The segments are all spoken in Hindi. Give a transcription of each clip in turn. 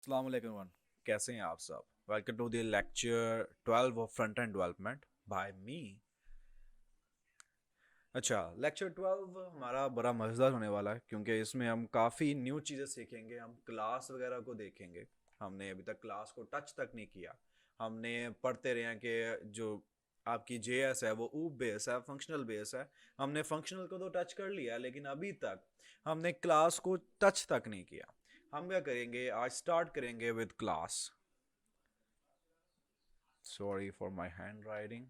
अस्सलाम वालेकुम एवरीवन, कैसे हैं आप सब। Welcome to the lecture 12 of front end development by me. अच्छा, लेक्चर 12 हमारा बड़ा मज़ेदार होने वाला है क्योंकि इसमें हम काफ़ी न्यू चीज़ें सीखेंगे। हम क्लास वगैरह को देखेंगे। हमने अभी तक क्लास को टच तक नहीं किया। हमने पढ़ते रहे हैं कि जो आपकी जेएस है वो ऊप बेस है, फंक्शनल बेस है। हमने फंक्शनल को तो टच कर लिया लेकिन अभी तक हमने क्लास को टच तक नहीं किया। हम क्या करेंगे, आज स्टार्ट करेंगे with class. Sorry for my hand writing.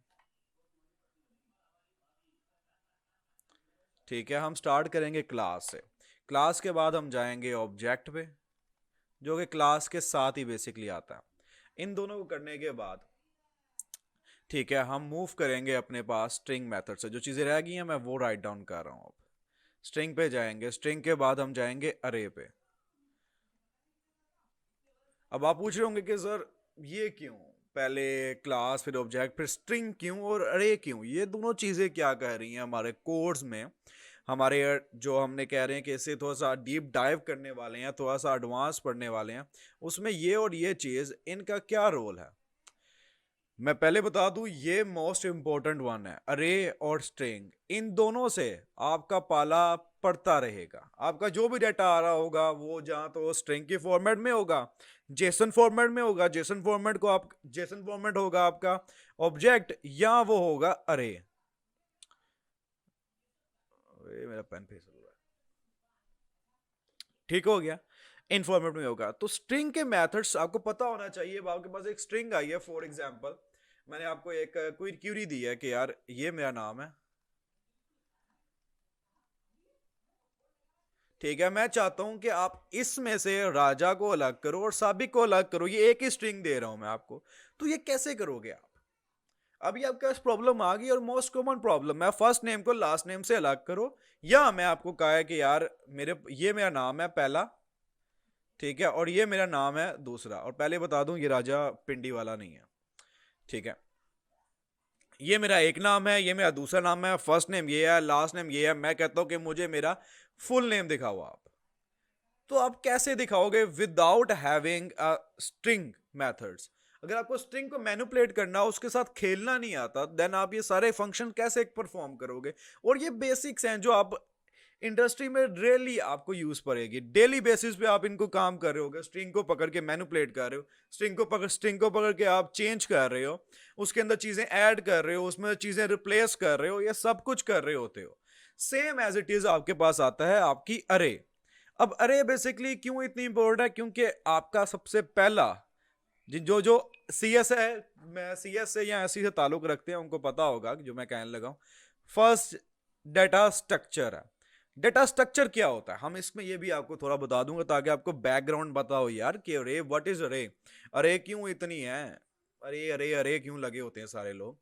ठीक है, हम स्टार्ट करेंगे क्लास से। क्लास के बाद हम जाएंगे ऑब्जेक्ट पे, जो कि क्लास के साथ ही बेसिकली आता है। इन दोनों को करने के बाद ठीक है, हम मूव करेंगे अपने पास स्ट्रिंग मेथड से। जो चीज़ें रह गई हैं मैं वो राइट डाउन कर रहा हूँ। अब स्ट्रिंग पे जाएंगे, स्ट्रिंग के बाद हम जाएंगे अरे पे। अब आप पूछ रहे होंगे कि सर ये क्यों, पहले क्लास फिर ऑब्जेक्ट फिर स्ट्रिंग क्यों और अरे क्यों, ये दोनों चीज़ें क्या कह रही हैं हमारे कोर्स में। हमारे जो हमने कह रहे हैं कि इसे थोड़ा सा डीप डाइव करने वाले हैं, थोड़ा सा एडवांस पढ़ने वाले हैं, उसमें ये और ये चीज़ इनका क्या रोल है। मैं पहले बता दूं, ये मोस्ट इंपॉर्टेंट वन है। अरे और स्ट्रिंग, इन दोनों से आपका पाला पड़ता रहेगा। आपका जो भी डाटा आ रहा होगा वो जहां तो स्ट्रिंग की फॉर्मेट में होगा, जेसन फॉर्मेट में होगा। जेसन फॉर्मेट को आप जेसन फॉर्मेट होगा आपका ऑब्जेक्ट, या वो होगा अरे। मेरा पेन फिसल रहा है। ठीक हो गया, इन फॉर्मेट में होगा। तो स्ट्रिंग के मेथड्स आपको पता होना चाहिए। अब आपके पास एक स्ट्रिंग आई है, फॉर एग्जांपल मैंने आपको एक कोई क्यूरी दी है कि यार ये मेरा नाम है। ठीक है, मैं चाहता हूं कि आप इसमें से राजा को अलग करो और साबिक को अलग करो। ये एक ही स्ट्रिंग दे रहा हूं मैं आपको। तो ये कैसे करोगे आप। अभी आपके पास प्रॉब्लम आ गई, और मोस्ट कॉमन प्रॉब्लम है, फर्स्ट नेम को लास्ट नेम से अलग करो। या मैं आपको कहा है कि यार ये मेरा नाम है पहला, ठीक है, और ये मेरा नाम है दूसरा। और पहले बता दूं, ये राजा पिंडी वाला नहीं है। ठीक है, ये मेरा एक नाम है, ये मेरा दूसरा नाम है, फर्स्ट नेम ये है, लास्ट नेम ये है। मैं कहता हूं कि मुझे मेरा फुल नेम दिखाओ आप। तो आप कैसे दिखाओगे विदाउट हैविंग स्ट्रिंग मेथड्स। अगर आपको स्ट्रिंग को मैनिपुलेट करना, उसके साथ खेलना नहीं आता, देन आप ये सारे फंक्शन कैसे परफॉर्म करोगे। और ये बेसिक्स हैं जो आप इंडस्ट्री में रेयरली आपको यूज पड़ेगी। डेली बेसिस पे आप इनको काम कर रहे हो, स्ट्रिंग को पकड़ के मैनिपुलेट कर रहे हो, स्ट्रिंग को पकड़ के आप चेंज कर रहे हो, उसके अंदर चीजें ऐड कर रहे हो, उसमें चीजें रिप्लेस कर रहे हो, ये सब कुछ कर रहे होते हो। सेम एज इट इज आपके पास आता है आपकी अरे। अब अरे बेसिकली क्यों इतनी इंपॉर्टेंट है, क्योंकि आपका सबसे पहला जो जो सी एस है, मैं सी एस से या एस से ताल्लुक रखते हैं उनको पता होगा जो मैं कहने लगा हूं। फर्स्ट डेटा स्ट्रक्चर है। डेटा स्ट्रक्चर क्या होता है, हम इसमें ये भी आपको थोड़ा बता दूंगा ताकि आपको बैकग्राउंड बताओ यार कि अरे व्हाट इज अरे, अरे क्यों इतनी है, अरे अरे अरे क्यों लगे होते हैं सारे लोग।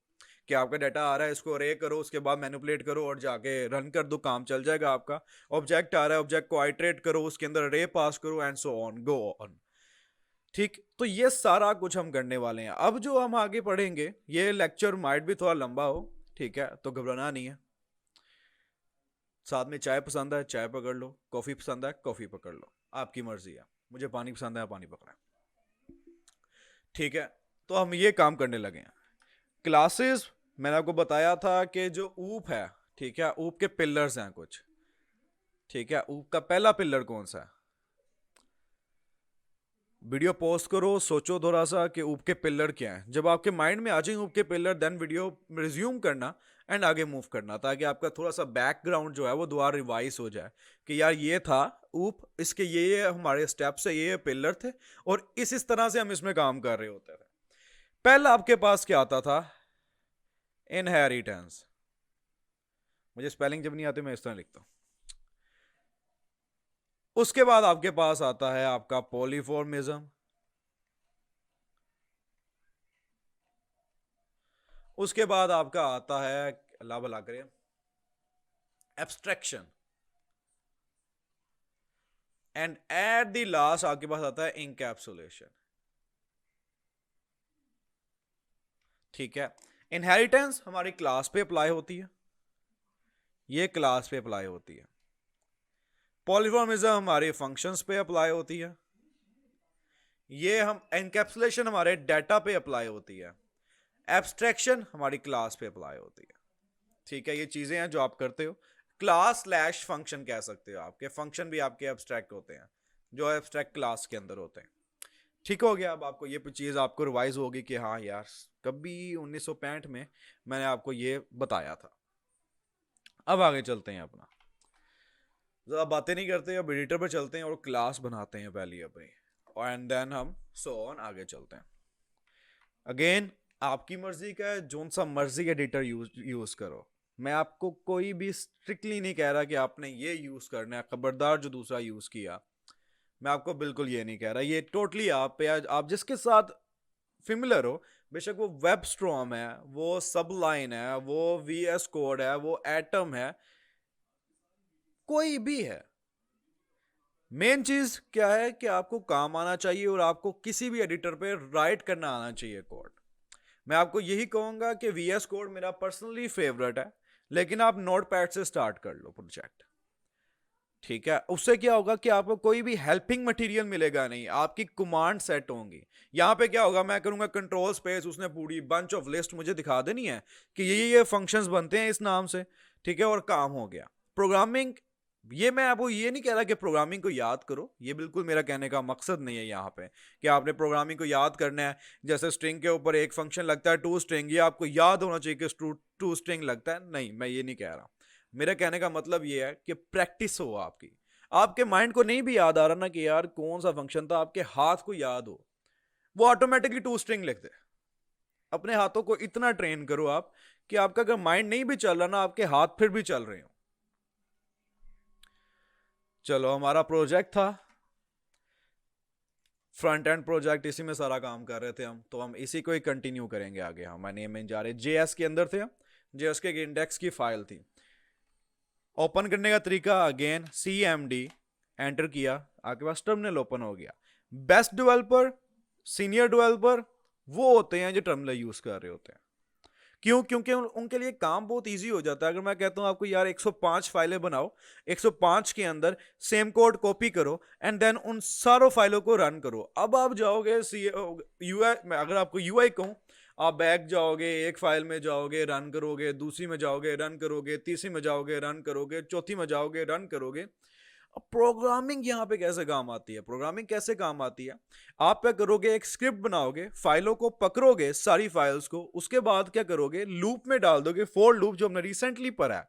कि आपका डाटा आ रहा है, इसको अरे करो, उसके बाद मैनिपुलेट करो और जाके रन कर दो, काम चल जाएगा आपका। ऑब्जेक्ट आ रहा है, ऑब्जेक्ट को आइटरेट करो, उसके अंदर अरे पास करो and so on go on. ठीक, तो ये सारा कुछ हम करने वाले हैं। अब जो हम आगे पढ़ेंगे, ये लेक्चर माइट भी थोड़ा लंबा हो, ठीक है, तो घबराना नहीं है। साथ में चाय पसंद है चाय पकड़ लो, कॉफी पसंद है कॉफी पकड़ लो, आपकी मर्जी है। मुझे पानी पसंद है पानी पकड़ा। ठीक है, तो हम ये काम करने लगे हैं। क्लासेस, मैंने आपको बताया था कि जो ऊप है, ठीक है, ऊप के पिलर्स हैं कुछ। ठीक है, ऊप का पहला पिलर कौन सा है। वीडियो पॉज करो, सोचो थोड़ा सा कि ऊप के पिलर क्या हैं। जब आपके माइंड में आ जाए ऊप के पिलर, देन वीडियो रिज्यूम करना एंड आगे मूव करना, ताकि आपका थोड़ा सा बैकग्राउंड जो है वो दोबारा रिवाइज हो जाए कि यार ये था ऊप, इसके ये हमारे स्टेप्स है, ये पिलर थे, और इस तरह से हम इसमें काम कर रहे होते थे। पहला आपके पास क्या आता था, इनहेरिटेंस। मुझे स्पेलिंग जब नहीं आती मैं इस तरह लिखता हूं। उसके बाद आपके पास आता है आपका पॉलीफॉर्मिज्म। उसके बाद आपका आता है, अल्लाह भला करे, abstraction. And at the last आपके पास आता है इंकैप्सुलेशन। ठीक है, इनहेरिटेंस हमारी क्लास पे अप्लाई होती है, ये क्लास पे अप्लाई होती है। पॉलीफॉर्मिज्म हमारे फंक्शंस पे अप्लाई होती है, ये हम एनकैप्सुलेशन हमारे डाटा पे अप्लाई होती है, एब्स्ट्रैक्शन हमारी क्लास पे अप्लाई होती है। ठीक है, ये चीजें हैं जो आप करते हो। क्लास स्लैश फंक्शन कह सकते हो, आपके फंक्शन भी आपके एब्स्ट्रैक्ट होते हैं जो एब्स्ट्रैक्ट क्लास के अंदर होते हैं। ठीक हो गया, अब आपको ये चीज आपको रिवाइज होगी कि हाँ यार कभी 1965 में मैंने आपको ये बताया था। अब आगे चलते हैं अपना, ज़्यादा बातें नहीं करते, अब एडिटर पे चलते हैं और क्लास बनाते हैं पहले अपनी, एंड देन हम सो ऑन आगे चलते हैं। अगेन आपकी मर्जी का है, जोन सा मर्जी एडिटर यूज करो। मैं आपको कोई भी स्ट्रिक्टली नहीं कह रहा कि आपने ये यूज करना है, खबरदार जो दूसरा यूज किया। मैं आपको बिल्कुल ये नहीं कह रहा, ये टोटली आप पे, आप जिसके साथ फिमिलर हो, बेशक वो वेब स्ट्रॉम है, वो सबलाइन है, वो वीएस कोड है, वो एटम है, कोई भी है। मेन चीज क्या है कि आपको काम आना चाहिए और आपको किसी भी एडिटर पे राइट करना आना चाहिए कोड। मैं आपको यही कहूंगा कि वीएस कोड मेरा पर्सनली फेवरेट है, लेकिन आप नोटपैड से स्टार्ट कर लो प्रोजेक्ट। ठीक है, उससे क्या होगा कि आपको कोई भी हेल्पिंग मटेरियल मिलेगा नहीं, आपकी कमांड सेट होंगी। यहां पे क्या होगा, मैं करूंगा कंट्रोल स्पेस, उसने पूरी बंच ऑफ लिस्ट मुझे दिखा देनी है कि ये फंक्शंस बनते हैं इस नाम से। ठीक है, और काम हो गया। प्रोग्रामिंग, ये मैं आपको ये नहीं कह रहा कि प्रोग्रामिंग को याद करो, ये बिल्कुल मेरा कहने का मकसद नहीं है यहाँ पे कि आपने प्रोग्रामिंग को याद करना है। जैसे स्ट्रिंग के ऊपर एक फंक्शन लगता है टू स्ट्रिंग, ये आपको याद होना चाहिए कि टू स्ट्रिंग लगता है, नहीं मैं ये नहीं कह रहा। मेरा कहने का मतलब ये है कि प्रैक्टिस हो आपकी। आपके माइंड को नहीं भी याद आ रहा ना कि यार कौन सा फंक्शन था, आपके हाथ को याद हो, वो ऑटोमेटिकली टू स्ट्रिंग लिख दे। अपने हाथों को इतना ट्रेन करो आप कि आपका अगर माइंड नहीं भी चल रहा ना, आपके हाथ फिर भी चल रहे हो। चलो, हमारा प्रोजेक्ट था फ्रंट एंड प्रोजेक्ट, इसी में सारा काम कर रहे थे हम, तो हम इसी को ही कंटिन्यू करेंगे आगे। हमारे नेम में जा रहे जेएस के अंदर थे, जेएस के एक इंडेक्स की फाइल थी। ओपन करने का तरीका अगेन CMD एंटर किया, आपके पास टर्मिनल ओपन हो गया। बेस्ट डेवलपर, सीनियर डेवलपर वो होते हैं जो टर्मिनल यूज कर रहे होते हैं। क्यों? क्योंकि उनके लिए काम बहुत इजी हो जाता है। अगर मैं कहता हूं आपको यार 105 फाइलें बनाओ, 105 के अंदर सेम कोड कॉपी करो एंड देन उन सारों फाइलों को रन करो। अब आप जाओगे यूआई, अगर आपको यूआई कहूं, आप बैक जाओगे, एक फाइल में जाओगे रन करोगे, दूसरी में जाओगे रन करोगे, तीसरी में जाओगे रन करोगे, चौथी में जाओगे रन करोगे। अब प्रोग्रामिंग यहाँ पे कैसे काम आती है? प्रोग्रामिंग कैसे काम आती है, आप क्या करोगे, एक स्क्रिप्ट बनाओगे, फाइलों को पकड़ोगे सारी फाइल्स को, उसके बाद क्या करोगे, लूप में डाल दोगे, फॉर लूप जो हमने रिसेंटली पढ़ा है,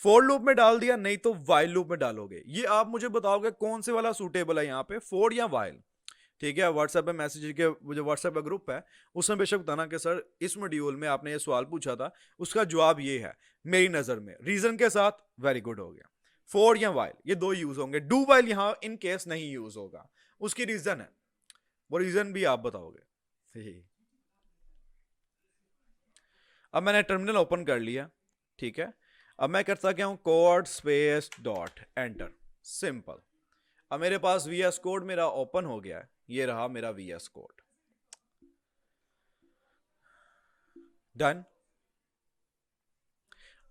फॉर लूप में डाल दिया, नहीं तो वाइल लूप में डालोगे। ये आप मुझे बताओगे कौन से वाला सूटेबल है यहाँ पे, फॉर या वाइल? ठीक है, व्हाट्सएप पे मैसेज के, जो व्हाट्सएप का ग्रुप है उसमें बेशक बताना कि सर इस मॉड्यूल में आपने ये सवाल पूछा था, उसका जवाब ये है मेरी नजर में, रीजन के साथ। वेरी गुड, हो गया। फॉर या वाइल ये दो यूज होंगे, डू वाइल यहां इन केस नहीं यूज होगा, उसकी रीजन है, वो रीजन भी आप बताओगे। अब मैंने टर्मिनल ओपन कर लिया, ठीक है। अब मैं करता क्या हूं, code space dot enter, simple. अब मेरे पास VS कोड मेरा ओपन हो गया है, ये रहा मेरा VS कोड, डन।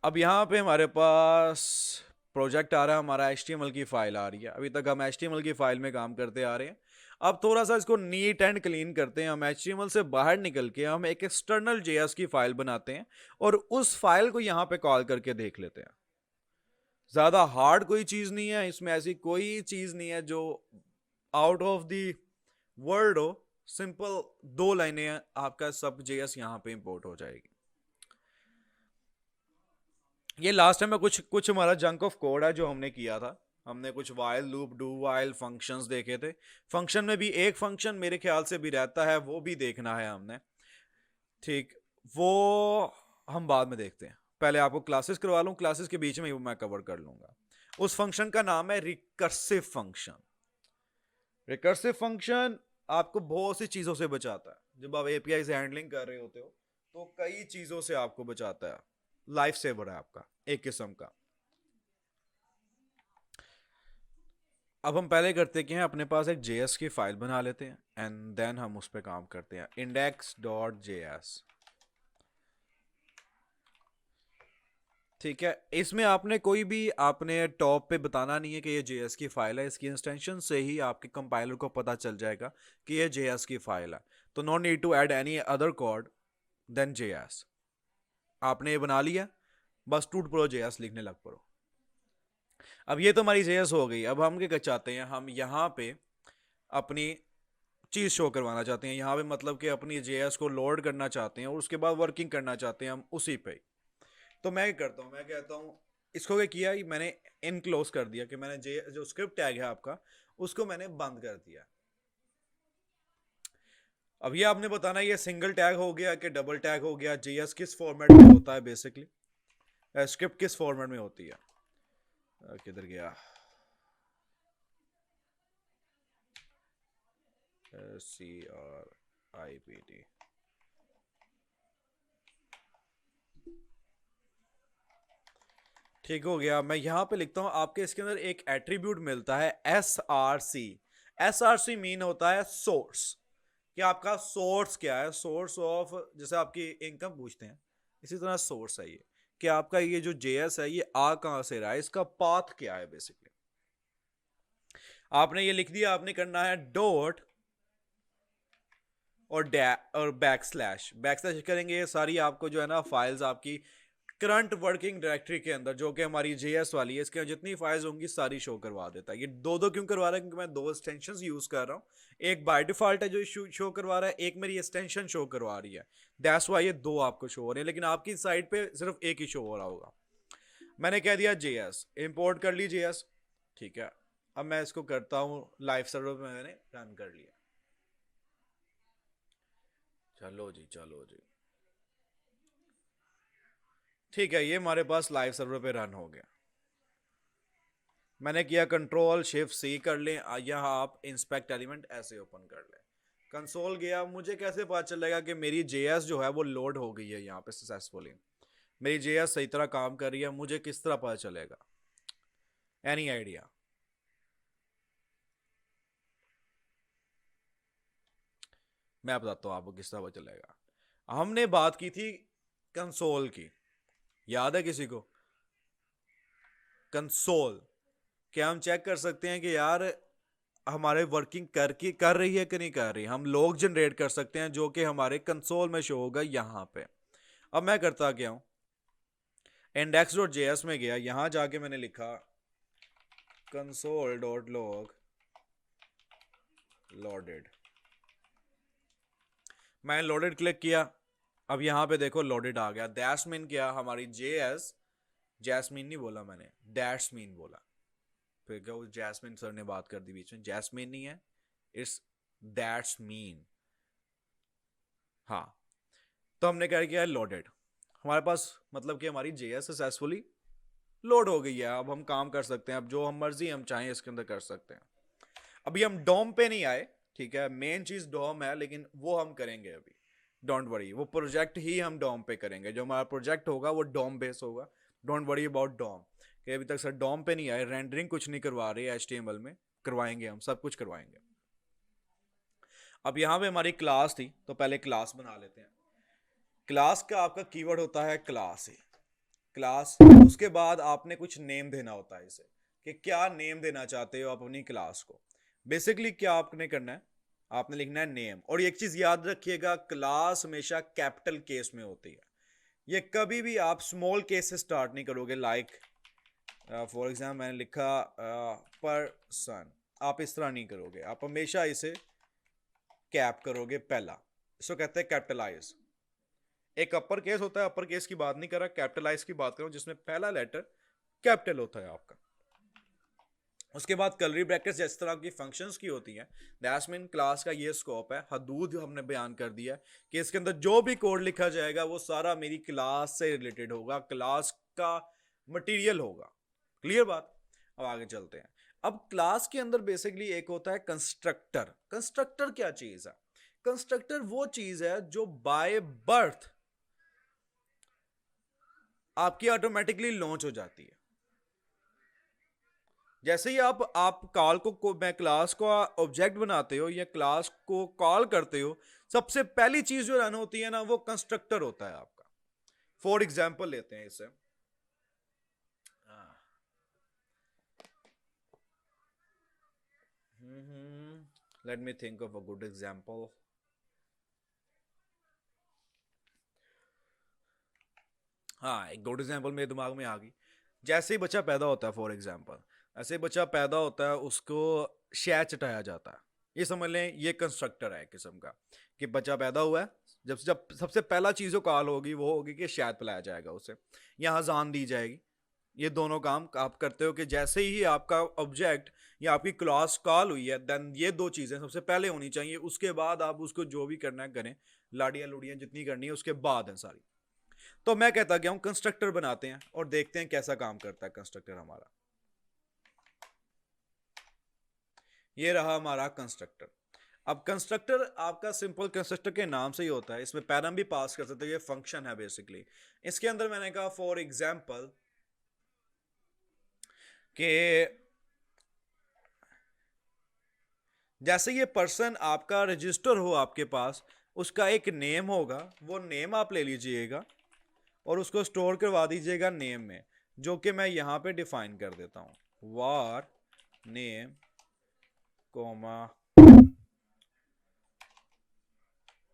अब यहां पे हमारे पास प्रोजेक्ट आ रहा है, हमारा HTML की फाइल आ रही है। अभी तक हम HTML की फाइल में काम करते आ रहे हैं। अब थोड़ा सा इसको नीट एंड क्लीन करते हैं, हम HTML से बाहर निकल के हम एक एक्सटर्नल JS की फाइल बनाते हैं और उस फाइल को यहां पे कॉल करके देख लेते हैं। ज्यादा हार्ड कोई चीज नहीं है इसमें, ऐसी कोई चीज नहीं है जो आउट ऑफ द वर्ल्ड हो। सिंपल दो लाइनें हैं, आपका सब JS यहां पे इंपोर्ट हो जाएगी। ये लास्ट टाइम में कुछ कुछ हमारा जंक ऑफ कोड है जो हमने किया था। हमने कुछ while loop, do while, functions देखे थे। फंक्शन में भी एक फंक्शन मेरे ख्याल से भी रहता है, वो भी देखना है हमने। ठीक, वो हम बाद में देखते हैं, पहले आपको क्लासेस करवा लूं, क्लासेस के बीच में ही वो मैं कवर कर लूंगा। उस फंक्शन का नाम है रिकर्सिव फंक्शन। रिकर्सिव फंक्शन आपको बहुत सी चीजों से बचाता है। जब आप API से हैंडलिंग कर रहे होते हो तो कई चीजों से आपको बचाता है, लाइफ सेवर है आपका एक किस्म का। अब हम पहले करते क्या हैं, अपने पास एक JS की फाइल बना लेते हैं एंड देन हम उस पर काम करते हैं, index.js। ठीक है, इसमें आपने कोई भी आपने टॉप पे बताना नहीं है कि ये JS की फाइल है, इसकी इंस्टेंशन से ही आपके कंपाइलर को पता चल जाएगा कि ये JS की फाइल है। तो no need to add any other code then JS। आपने ये बना लिया, बस टूट पड़ो JS लिखने लग पड़ो। अब ये तो हमारी JS हो गई। अब हम क्या चाहते हैं, हम यहाँ पे अपनी चीज़ शो करवाना चाहते हैं, यहाँ पे मतलब कि अपनी JS को लोड करना चाहते हैं और उसके बाद वर्किंग करना चाहते हैं हम उसी पे। तो मैं क्या करता हूँ, मैं कहता हूँ इसको क्या किया, मैंने इनक्लोज कर दिया कि मैंने जो स्क्रिप्ट टैग है आपका उसको मैंने बंद कर दिया। अब ये आपने बताना ये सिंगल टैग हो गया कि डबल टैग हो गया, JS किस फॉर्मेट में होता है, बेसिकली स्क्रिप्ट किस फॉर्मेट में होती है। किधर गया, SCRIPT। ठीक हो गया। मैं यहाँ पे लिखता हूँ आपके इसके अंदर एक एट्रीब्यूट मिलता है SRC। SRC मीन होता है सोर्स, कि आपका सोर्स क्या है, सोर्स ऑफ, जैसे आपकी इनकम पूछते हैं इसी तरह सोर्स है ये, कि आपका ये जो JS है ये आ कहाँ से रहा है, इसका पाथ क्या है। बेसिकली आपने ये लिख दिया, आपने करना है डॉट और बैक स्लैश करेंगे, ये सारी आपको जो है ना फाइल्स आपकी करंट वर्किंग डायरेक्टरी के अंदर जो कि हमारी JS वाली है, इसके अंदर जितनी फाइल्स होंगी सारी शो करवा देता है। ये दो दो क्यों करवा रहा है, क्योंकि मैं दो एक्सटेंशंस यूज कर रहा हूँ। एक बाय डिफॉल्ट है जो शो करवा रहा है, एक मेरी एक्सटेंशन शो करवा रही है। दैट्स वाई ये दो आपको शो हो रहे हैं, लेकिन आपकी साइड पे सिर्फ एक ही शो हो रहा होगा। मैंने कह दिया JS इंपोर्ट कर ली JS। ठीक है, अब मैं इसको करता हूँ लाइव सर्वर पे, मैंने रन कर लिया। चलो जी, चलो जी, ठीक है, ये हमारे पास लाइव सर्वर पे रन हो गया। मैंने किया Ctrl+Shift+C कर लें, यहाँ आप इंस्पेक्ट एलिमेंट ऐसे ओपन कर लें। कंसोल गया, मुझे कैसे पता चलेगा कि मेरी JS जो है वो लोड हो गई है यहाँ पे सक्सेसफुली, मेरी JS सही तरह काम कर रही है, मुझे किस तरह पता चलेगा, एनी आइडिया? मैं बताता हूँ आपको किस तरह पता चलेगा। हमने बात की थी कंसोल की, याद है किसी को? कंसोल क्या हम चेक कर सकते हैं कि यार हमारे वर्किंग कर रही है कि नहीं कर रही। हम लॉग जनरेट कर सकते हैं जो कि हमारे कंसोल में शो होगा यहाँ पे। अब मैं करता क्या हूँ, index.js में गया, यहाँ जाके मैंने लिखा console.log loaded। मैंने लोडेड क्लिक किया, अब यहाँ पे देखो लोडेड आ गया। दैट्स मीन क्या, हमारी JS, जैस्मीन नहीं बोला मैंने, दैट्समीन बोला। फिर क्या वो जैस्मिन सर ने बात कर दी बीच में, जैस्मिन नहीं है, इट्स दैट्स मीन। हाँ, तो हमने क्या किया, लोडेड। हमारे पास मतलब कि हमारी JS सक्सेसफुली लोड हो गई है। अब हम काम कर सकते हैं, अब जो हम मर्जी हम चाहें इसके अंदर कर सकते हैं। अभी हम डॉम पे नहीं आए, ठीक है, मेन चीज डॉम है, लेकिन वो हम करेंगे अभी। डोंट वरी, वो प्रोजेक्ट ही हम डॉम पे करेंगे, जो हमारा प्रोजेक्ट होगा वो डॉम बेस होगा। डोंट वरी अबाउट डॉम, कि अभी तक सर डॉम पे नहीं आए, रेंडरिंग कुछ नहीं करवा रहे HTML में, करवाएंगे हम, सब कुछ करवाएंगे। अब यहाँ पे हमारी क्लास थी, तो पहले क्लास बना लेते हैं। क्लास का आपका कीवर्ड होता है क्लास ही, क्लास। उसके बाद आपने कुछ नेम देना होता है इसे, कि क्या नेम देना चाहते हो आप अपनी क्लास को। बेसिकली क्या आपने करना है, आपने लिखना है नेम। और एक चीज याद रखिएगा, क्लास हमेशा कैपिटल केस में होती है, ये कभी भी आप स्मॉल केस से स्टार्ट नहीं करोगे। लाइक फॉर एग्जाम्पल मैंने लिखा पर्सन, आप इस तरह नहीं करोगे, आप हमेशा इसे कैप करोगे पहला, इसको कहते हैं कैपिटलाइज। एक अपर केस होता है, अपर केस की बात नहीं कर रहा, कैपिटलाइज की बात कर रहा हूं, जिसमें पहला लेटर कैपिटल होता है आपका। उसके बाद कर्ली ब्रैकेट्स जिस तरह की फंक्शंस की होती हैं, दैट्स मीन क्लास का ये स्कोप है। हदूद हमने बयान कर दिया कि इसके अंदर जो भी कोड लिखा जाएगा वो सारा मेरी क्लास से रिलेटेड होगा, क्लास का मटेरियल होगा। क्लियर बात? अब आगे चलते हैं। अब क्लास के अंदर बेसिकली एक होता है कंस्ट्रक्टर। कंस्ट्रक्टर क्या चीज है? कंस्ट्रक्टर वो चीज है जो बाय बर्थ आपकी ऑटोमेटिकली लॉन्च हो जाती है। जैसे ही आप कॉल को मैं क्लास को ऑब्जेक्ट बनाते हो या क्लास को कॉल करते हो, सबसे पहली चीज जो रन होती है ना, वो कंस्ट्रक्टर होता है आपका। फॉर एग्जाम्पल लेते हैं इसे, let me think of a good example. हाँ, एक गुड एग्जांपल मेरे दिमाग में आ गई. जैसे ही बच्चा पैदा होता है, फॉर एग्जांपल, ऐसे ही बच्चा पैदा होता है, उसको शहद चटाया जाता है. ये समझ लें, ये कंस्ट्रक्टर है किस्म का, कि बच्चा पैदा हुआ है, जब जब सबसे पहला चीज़ जो कॉल होगी वो होगी कि शहद पिलाया जाएगा उसे, या अजान दी जाएगी. ये दोनों काम आप करते हो कि जैसे ही आपका ऑब्जेक्ट या आपकी क्लास कॉल हुई है, देन ये दो चीज़ें सबसे पहले होनी चाहिए. उसके बाद आप उसको जो भी करना है करें, लाड़ियाँ लुड़ियाँ जितनी करनी है उसके बाद है सारी. तो मैं कहता गया हूं कंस्ट्रक्टर बनाते हैं और देखते हैं कैसा काम करता है कंस्ट्रक्टर हमारा. ये रहा हमारा कंस्ट्रक्टर. अब कंस्ट्रक्टर आपका सिंपल कंस्ट्रक्टर के नाम से ही होता है, इसमें पैरम भी पास कर सकते हैं, ये फंक्शन है बेसिकली. इसके अंदर मैंने कहा फॉर एग्जांपल कि जैसे ये पर्सन आपका रजिस्टर हो आपके पास, उसका एक नेम होगा, वो नेम आप ले लीजिएगा और उसको स्टोर करवा दीजिएगा नेम में, जो कि मैं यहां पे डिफाइन कर देता हूं. वार नेम कोमा,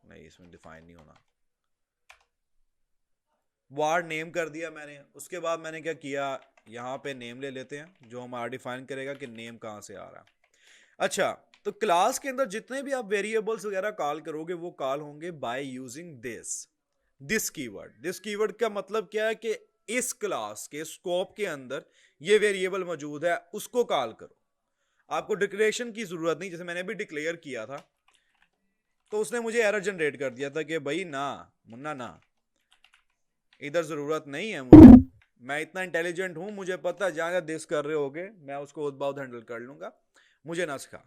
नहीं इसमें डिफाइन नहीं होना, वार नेम कर दिया मैंने. उसके बाद मैंने क्या किया, यहां पे नेम ले लेते हैं जो हमारा डिफाइन करेगा कि नेम कहां से आ रहा है. अच्छा, तो क्लास के अंदर जितने भी आप वेरिएबल्स वगैरह कॉल करोगे वो कॉल होंगे by using this this keyword. This keyword का मतलब क्या है कि इस क्लास के स्कोप के अंदर ये वेरिएबल मौजूद है, उसको कॉल करो. आपको डिक्लेरेशन की जरूरत नहीं, जैसे मैंने भी डिक्लेयर किया था तो उसने मुझे एरर जनरेट कर दिया था कि भाई ना मुन्ना ना, इधर जरूरत नहीं है मुझे, मैं इतना इंटेलिजेंट हूं, मुझे पता है जहां दिस कर रहे होगे मैं उसको उद बहुत हैंडल कर लूंगा, मुझे ना सिखा.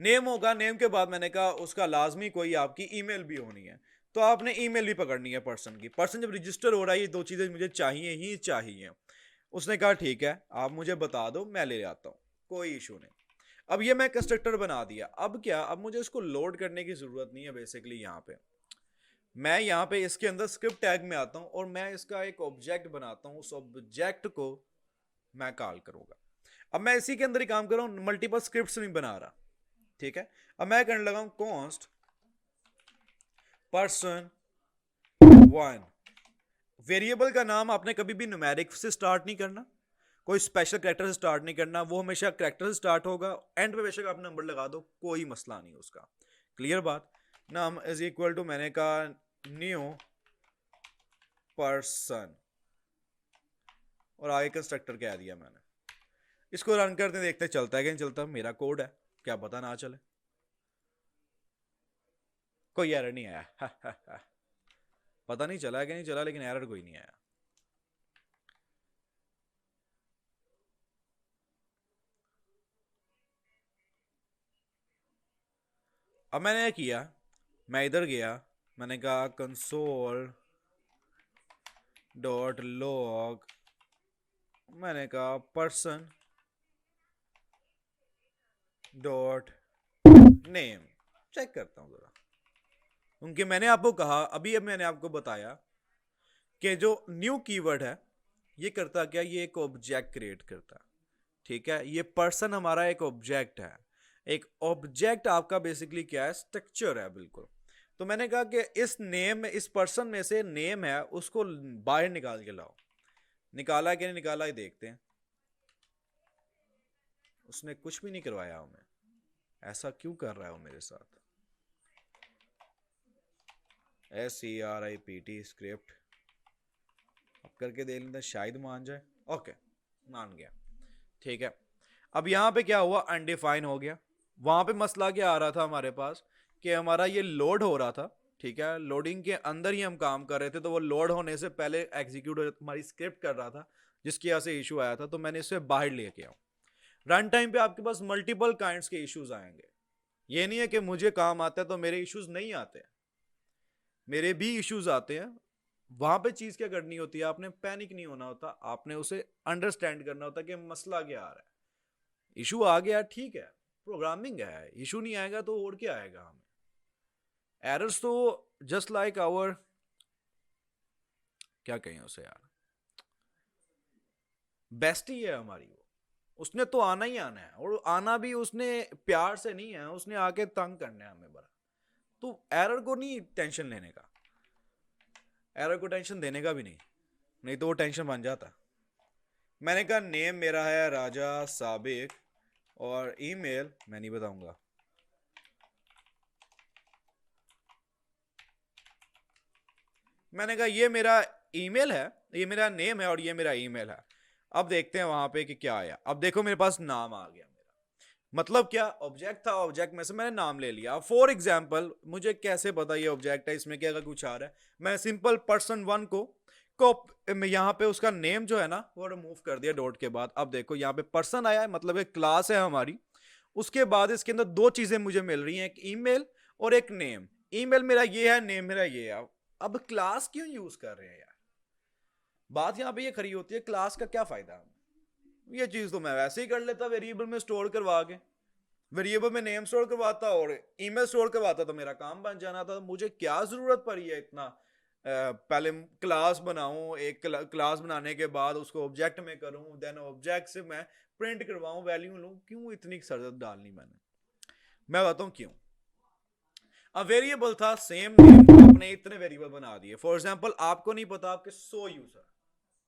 नेम होगा, नेम के बाद मैंने कहा उसका लाजमी कोई आपकी ईमेल भी होनी है, तो आपने ईमेल भी पकड़नी है पर्सन की. पर्सन जब रजिस्टर हो रहा है, ये दो चीजें मुझे चाहिए ही चाहिए. उसने कहा ठीक है आप मुझे बता दो, मैं ले आता हूं, कोई इशू नहीं. अब ये मैं कंस्ट्रक्टर बना दिया. अब क्या, अब मुझे इसको लोड करने की जरूरत नहीं है. बेसिकली यहां पे मैं यहां पे इसके अंदर स्क्रिप्ट टैग में आता हूं और मैं इसका एक ऑब्जेक्ट बनाता हूं. उस ऑब्जेक्ट को मैं कॉल करूंगा. अब मैं इसी के अंदर ही काम कर रहा हूं, मल्टीपल स्क्रिप्ट्स नहीं बना रहा. ठीक है, अब मैं करने लगा हूं कॉन्स्ट पर्सन वन. वेरिएबल का नाम आपने कभी भी न्यूमेरिक से स्टार्ट नहीं करना, कोई स्पेशल कैरेक्टर से स्टार्ट नहीं करना, वो हमेशा कैरेक्टर से स्टार्ट होगा. एंड पे बेशक आप नंबर लगा दो, कोई मसला नहीं उसका. क्लियर बात. नाम इज इक्वल टू, मैंने कहा न्यू पर्सन और आगे कंस्ट्रक्टर कह दिया मैंने. इसको रन करते देखते चलता है कि नहीं चलता. मेरा कोड है, क्या पता ना चले. कोई एरर नहीं आया. पता नहीं चला कि नहीं चला, लेकिन एरर कोई नहीं आया. अब मैंने किया, मैं इधर गया, मैंने कहा कंसोल डॉट लॉग, मैंने कहा पर्सन डॉट नेम. चेक करता हूं जरा, क्योंकि मैंने आपको कहा अभी, अब मैंने आपको बताया कि जो न्यू कीवर्ड है ये करता क्या, ये एक ऑब्जेक्ट क्रिएट करता है. ठीक है, ये पर्सन हमारा एक ऑब्जेक्ट है. एक ऑब्जेक्ट आपका बेसिकली क्या है, स्ट्रक्चर है बिल्कुल. तो मैंने कहा कि इस नेम में, इस पर्सन में से नेम है उसको बाहर निकाल के लाओ. निकाला कि नहीं निकाला ये देखते हैं. उसने कुछ भी नहीं करवाया हमें. ऐसा क्यों कर रहा है वो मेरे साथ. SCRIPT स्क्रिप्ट अब करके देख लेते, शायद मान जाए. ओके, मान गया. ठीक है, अब यहां पे क्या हुआ, अनडिफाइन हो गया. वहां पे मसला क्या आ रहा था हमारे पास, कि हमारा ये लोड हो रहा था. ठीक है, लोडिंग के अंदर ही हम काम कर रहे थे, तो वो लोड होने से पहले एग्जीक्यूट हमारी स्क्रिप्ट कर रहा था, जिसकी वजह से इशू आया था. तो मैंने इसे बाहर लेके आऊं. रन टाइम पे आपके पास मल्टीपल काइंड्स के इश्यूज आएंगे. ये नहीं है कि मुझे काम आता है तो मेरे इश्यूज नहीं आते, मेरे भी इश्यूज आते हैं. वहां पे चीज क्या करनी होती है, आपने पैनिक नहीं होना होता, आपने उसे अंडरस्टैंड करना होता कि मसला क्या आ रहा है. इशू आ गया ठीक है, प्रोग्रामिंग है, इशू नहीं आएगा तो और क्या आएगा हमें. एरर्स तो जस्ट लाइक आवर, क्या कहें उसे यार, बेस्ट ही है हमारी वो. उसने तो आना ही आना है, और आना भी उसने प्यार से नहीं है, उसने आके तंग करना है हमें बड़ा। तो एरर को नहीं टेंशन लेने का, एरर को टेंशन देने का भी नहीं, नहीं तो वो टेंशन बन जाता। मैंने कहा नेम मेरा है राजा साबिक, और ईमेल मैं नहीं बताऊंगा। मैंने कहा ये मेरा ईमेल है, ये मेरा नेम है और ये मेरा ईमेल है। अब देखते हैं वहां पे कि क्या आया। अब देखो मेरे पास नाम आ गया मेरा, मतलब क्या, ऑब्जेक्ट था, ऑब्जेक्ट में से मैंने नाम ले लिया। फॉर एग्जाम्पल मुझे कैसे पता ये ऑब्जेक्ट है, इसमें क्या अगर कुछ आ रहा है, मैं सिंपल पर्सन वन को यहाँ पे उसका नेम जो है ना वो रिमूव कर दिया डॉट के बाद। अब देखो यहाँ पे पर्सन आया है, मतलब एक क्लास है हमारी। उसके बाद इसके अंदर दो चीजें मुझे मिल रही हैं, एक ईमेल और एक नेम। ईमेल मेरा ये है, नेम मेरा ये है। अब क्लास क्यों यूज कर रहे हैं यार? बात यहाँ पे ये खड़ी होती है, क्लास का क्या फायदा हमें? ये चीज तो मैं वैसे ही कर लेता वेरिएबल में स्टोर करवा के, वेरिएबल में नेम स्टोर करवाता और ईमेल स्टोर करवाता, तो मेरा काम बन जाना था। मुझे क्या जरूरत पड़ी है इतना पहले क्लास बनाऊं, एक क्लास बनाने के बाद उसको ऑब्जेक्ट में करूं, देन ऑब्जेक्ट से मैं प्रिंट करवाऊं, वैल्यू लूं? क्यों इतनी सरदर्द डालनी मैंने? मैं बताऊं क्यों। अब वेरिएबल था सेम नेम, आपने इतने वेरिएबल बना दिए। फॉर एग्जांपल आपको नहीं पता आपके 100 यूजर,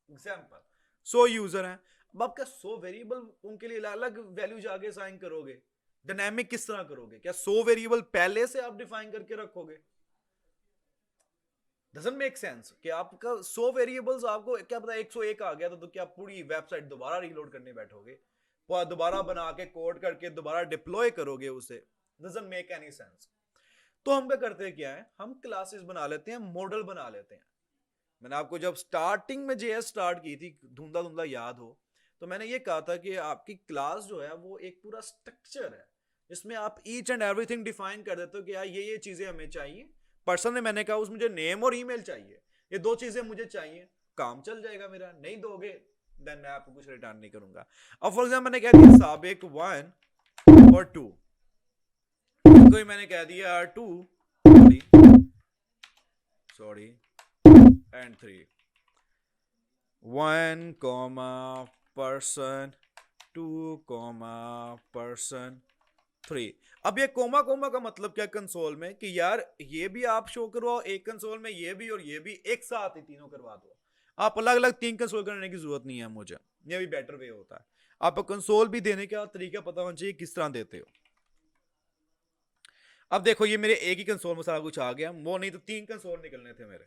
एग्जांपल 100 यूजर हैं। अब आपका 100 वेरिएबल, उनके लिए अलग वैल्यू जाके असाइन करोगे? डायनेमिक किस तरह करोगे? क्या 100 वेरिएबल पहले से आप डिफाइन करके रखोगे? डजंट मेक सेंस कि आपका 100 वेरिएबल्स, आपको क्या पता 101 आ गया तो क्या पूरी वेबसाइट दोबारा रीलोड करने बैठोगे, दोबारा बना के कोड करके दोबारा डिप्लॉय करोगे उसे? Doesn't make any sense. तो हम क्या करते हैं, क्या है, हम क्लासेस बना लेते हैं, मॉडल बना लेते हैं। मैंने आपको जब स्टार्टिंग में जेएस स्टार्ट की थी, धुंधला धुंधला याद हो, तो मैंने ये कहा था कि आपकी क्लास जो है वो एक पूरा स्ट्रक्चर है, जिसमें आप ईच एंड एवरीथिंग डिफाइन कर देते हो कि यार ये चीजें हमें चाहिए। पर्सन ने मैंने कहा उस मुझे नेम और ईमेल चाहिए, ये दो चीजें मुझे चाहिए, काम चल जाएगा मेरा। नहीं दोगे देन मैं आपको कुछ रिटर्न नहीं करूंगा। अब फॉर एग्जाम्पल मैंने कह दिया साबिक 1 और 2, कोई मैंने कह दिया 2, sorry and 3, 1 comma person 2 comma person 3। अब ये कोमा कोमा का मतलब क्या कंसोल में, कि यार ये भी आप शो करवाओ एक कंसोल में, ये भी और ये भी एक साथ ही तीनों करवा दो। आप अलग अलग 3 कंसोल करने की जरूरत नहीं है मुझे, ये भी बेटर वे होता है। आपको कंसोल भी देने का तरीका पता होना चाहिए किस तरह देते हो। अब देखो ये मेरे एक ही कंसोल में सारा कुछ आ गया, वो नहीं तो 3 कंसोल निकलने थे मेरे।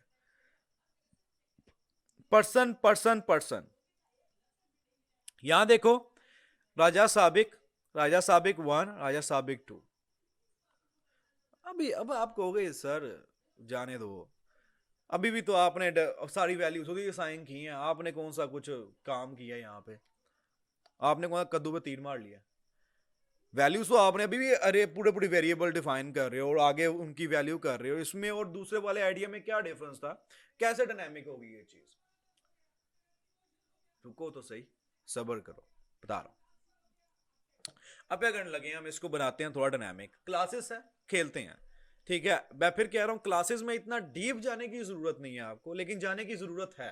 पर्सन पर्सन पर्सन, यहां देखो राजा साबिक, राजा साबिक 1, राजा साबिक 2। अभी अब आप कहोगे सर जाने दो, अभी भी तो आपने सारी वैल्यूज खुद ही असाइन की हैं, आपने कौन सा कुछ काम किया यहाँ पे? आपने कौन सा कद्दू पे तीर मार लिया? वैल्यूज तो आपने अभी भी, अरे पूरे पूरी वेरिएबल डिफाइन कर रहे हो और आगे उनकी वैल्यू कर रहे हो। इसमें और दूसरे वाले आइडिया में क्या डिफरेंस था? कैसे डायनेमिक होगी ये चीज? रुको तो सही, सबर करो, बता रहा हूं। अब क्या करने लगे, हम इसको बनाते हैं थोड़ा डायनामिक। क्लासेस है, खेलते हैं, ठीक है। मैं फिर कह रहा हूं क्लासेस में इतना डीप जाने की जरूरत नहीं है आपको, लेकिन जाने की जरूरत है,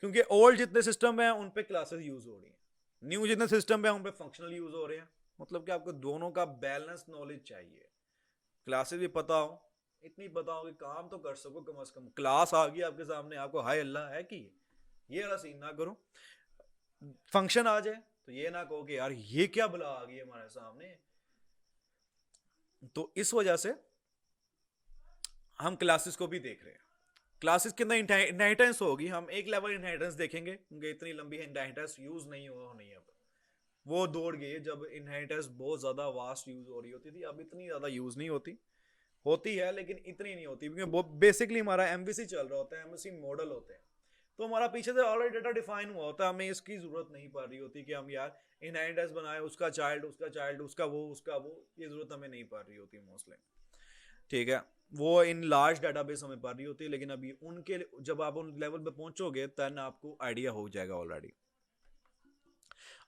क्योंकि ओल्ड जितने सिस्टम है उन पे क्लासेस यूज हो रही हैं, न्यू जितने सिस्टम है उन पे फंक्शनल यूज हो रहे हैं। मतलब कि आपको दोनों का बैलेंस नॉलेज चाहिए। क्लासेस भी पता हो, इतनी पता हो कि काम तो कर सको कम से कम। क्लास आ गई आपके सामने, आपको हाय अल्लाह है कि ये वाला सीन ना करो। फंक्शन आ जाए तो ये ना कहो कि यार ये क्या बला आ गई हमारे सामने। तो इस वजह से हम क्लासेस को भी देख रहे हैं। क्लासेस के अंदर इनहेरिटेंस होगी, हम एक लेवल इनहेरिटेंस देखेंगे, क्योंकि इतनी लंबी इनहेरिटेंस यूज नहीं हो नहीं है। अब वो दौड़ गई जब इनहेरिटेंस बहुत ज्यादा वास्ट यूज हो रही होती थी, अब इतनी ज्यादा यूज नहीं होती, होती है लेकिन इतनी नहीं होती, क्योंकि बेसिकली हमारा एमवीसी चल रहा होता है, एमवीसी मॉडल होते हैं, तो हमारा पीछे से ऑलरेडी डाटा डिफाइन हुआ होता है, हमें इसकी जरूरत नहीं पड़ रही होती कि हम यार इनहेरिटेंस बनाए, उसका चाइल्ड उसका चाइल्ड उसका वो उसका वो, ये जरूरत हमें नहीं पड़ रही होती मोस्टली, ठीक है। वो इन लार्ज डाटाबेस हमें पड़ रही होती है, लेकिन अभी उनके जब आप उन लेवल पे पहुंचोगे तब आपको आइडिया हो जाएगा ऑलरेडी।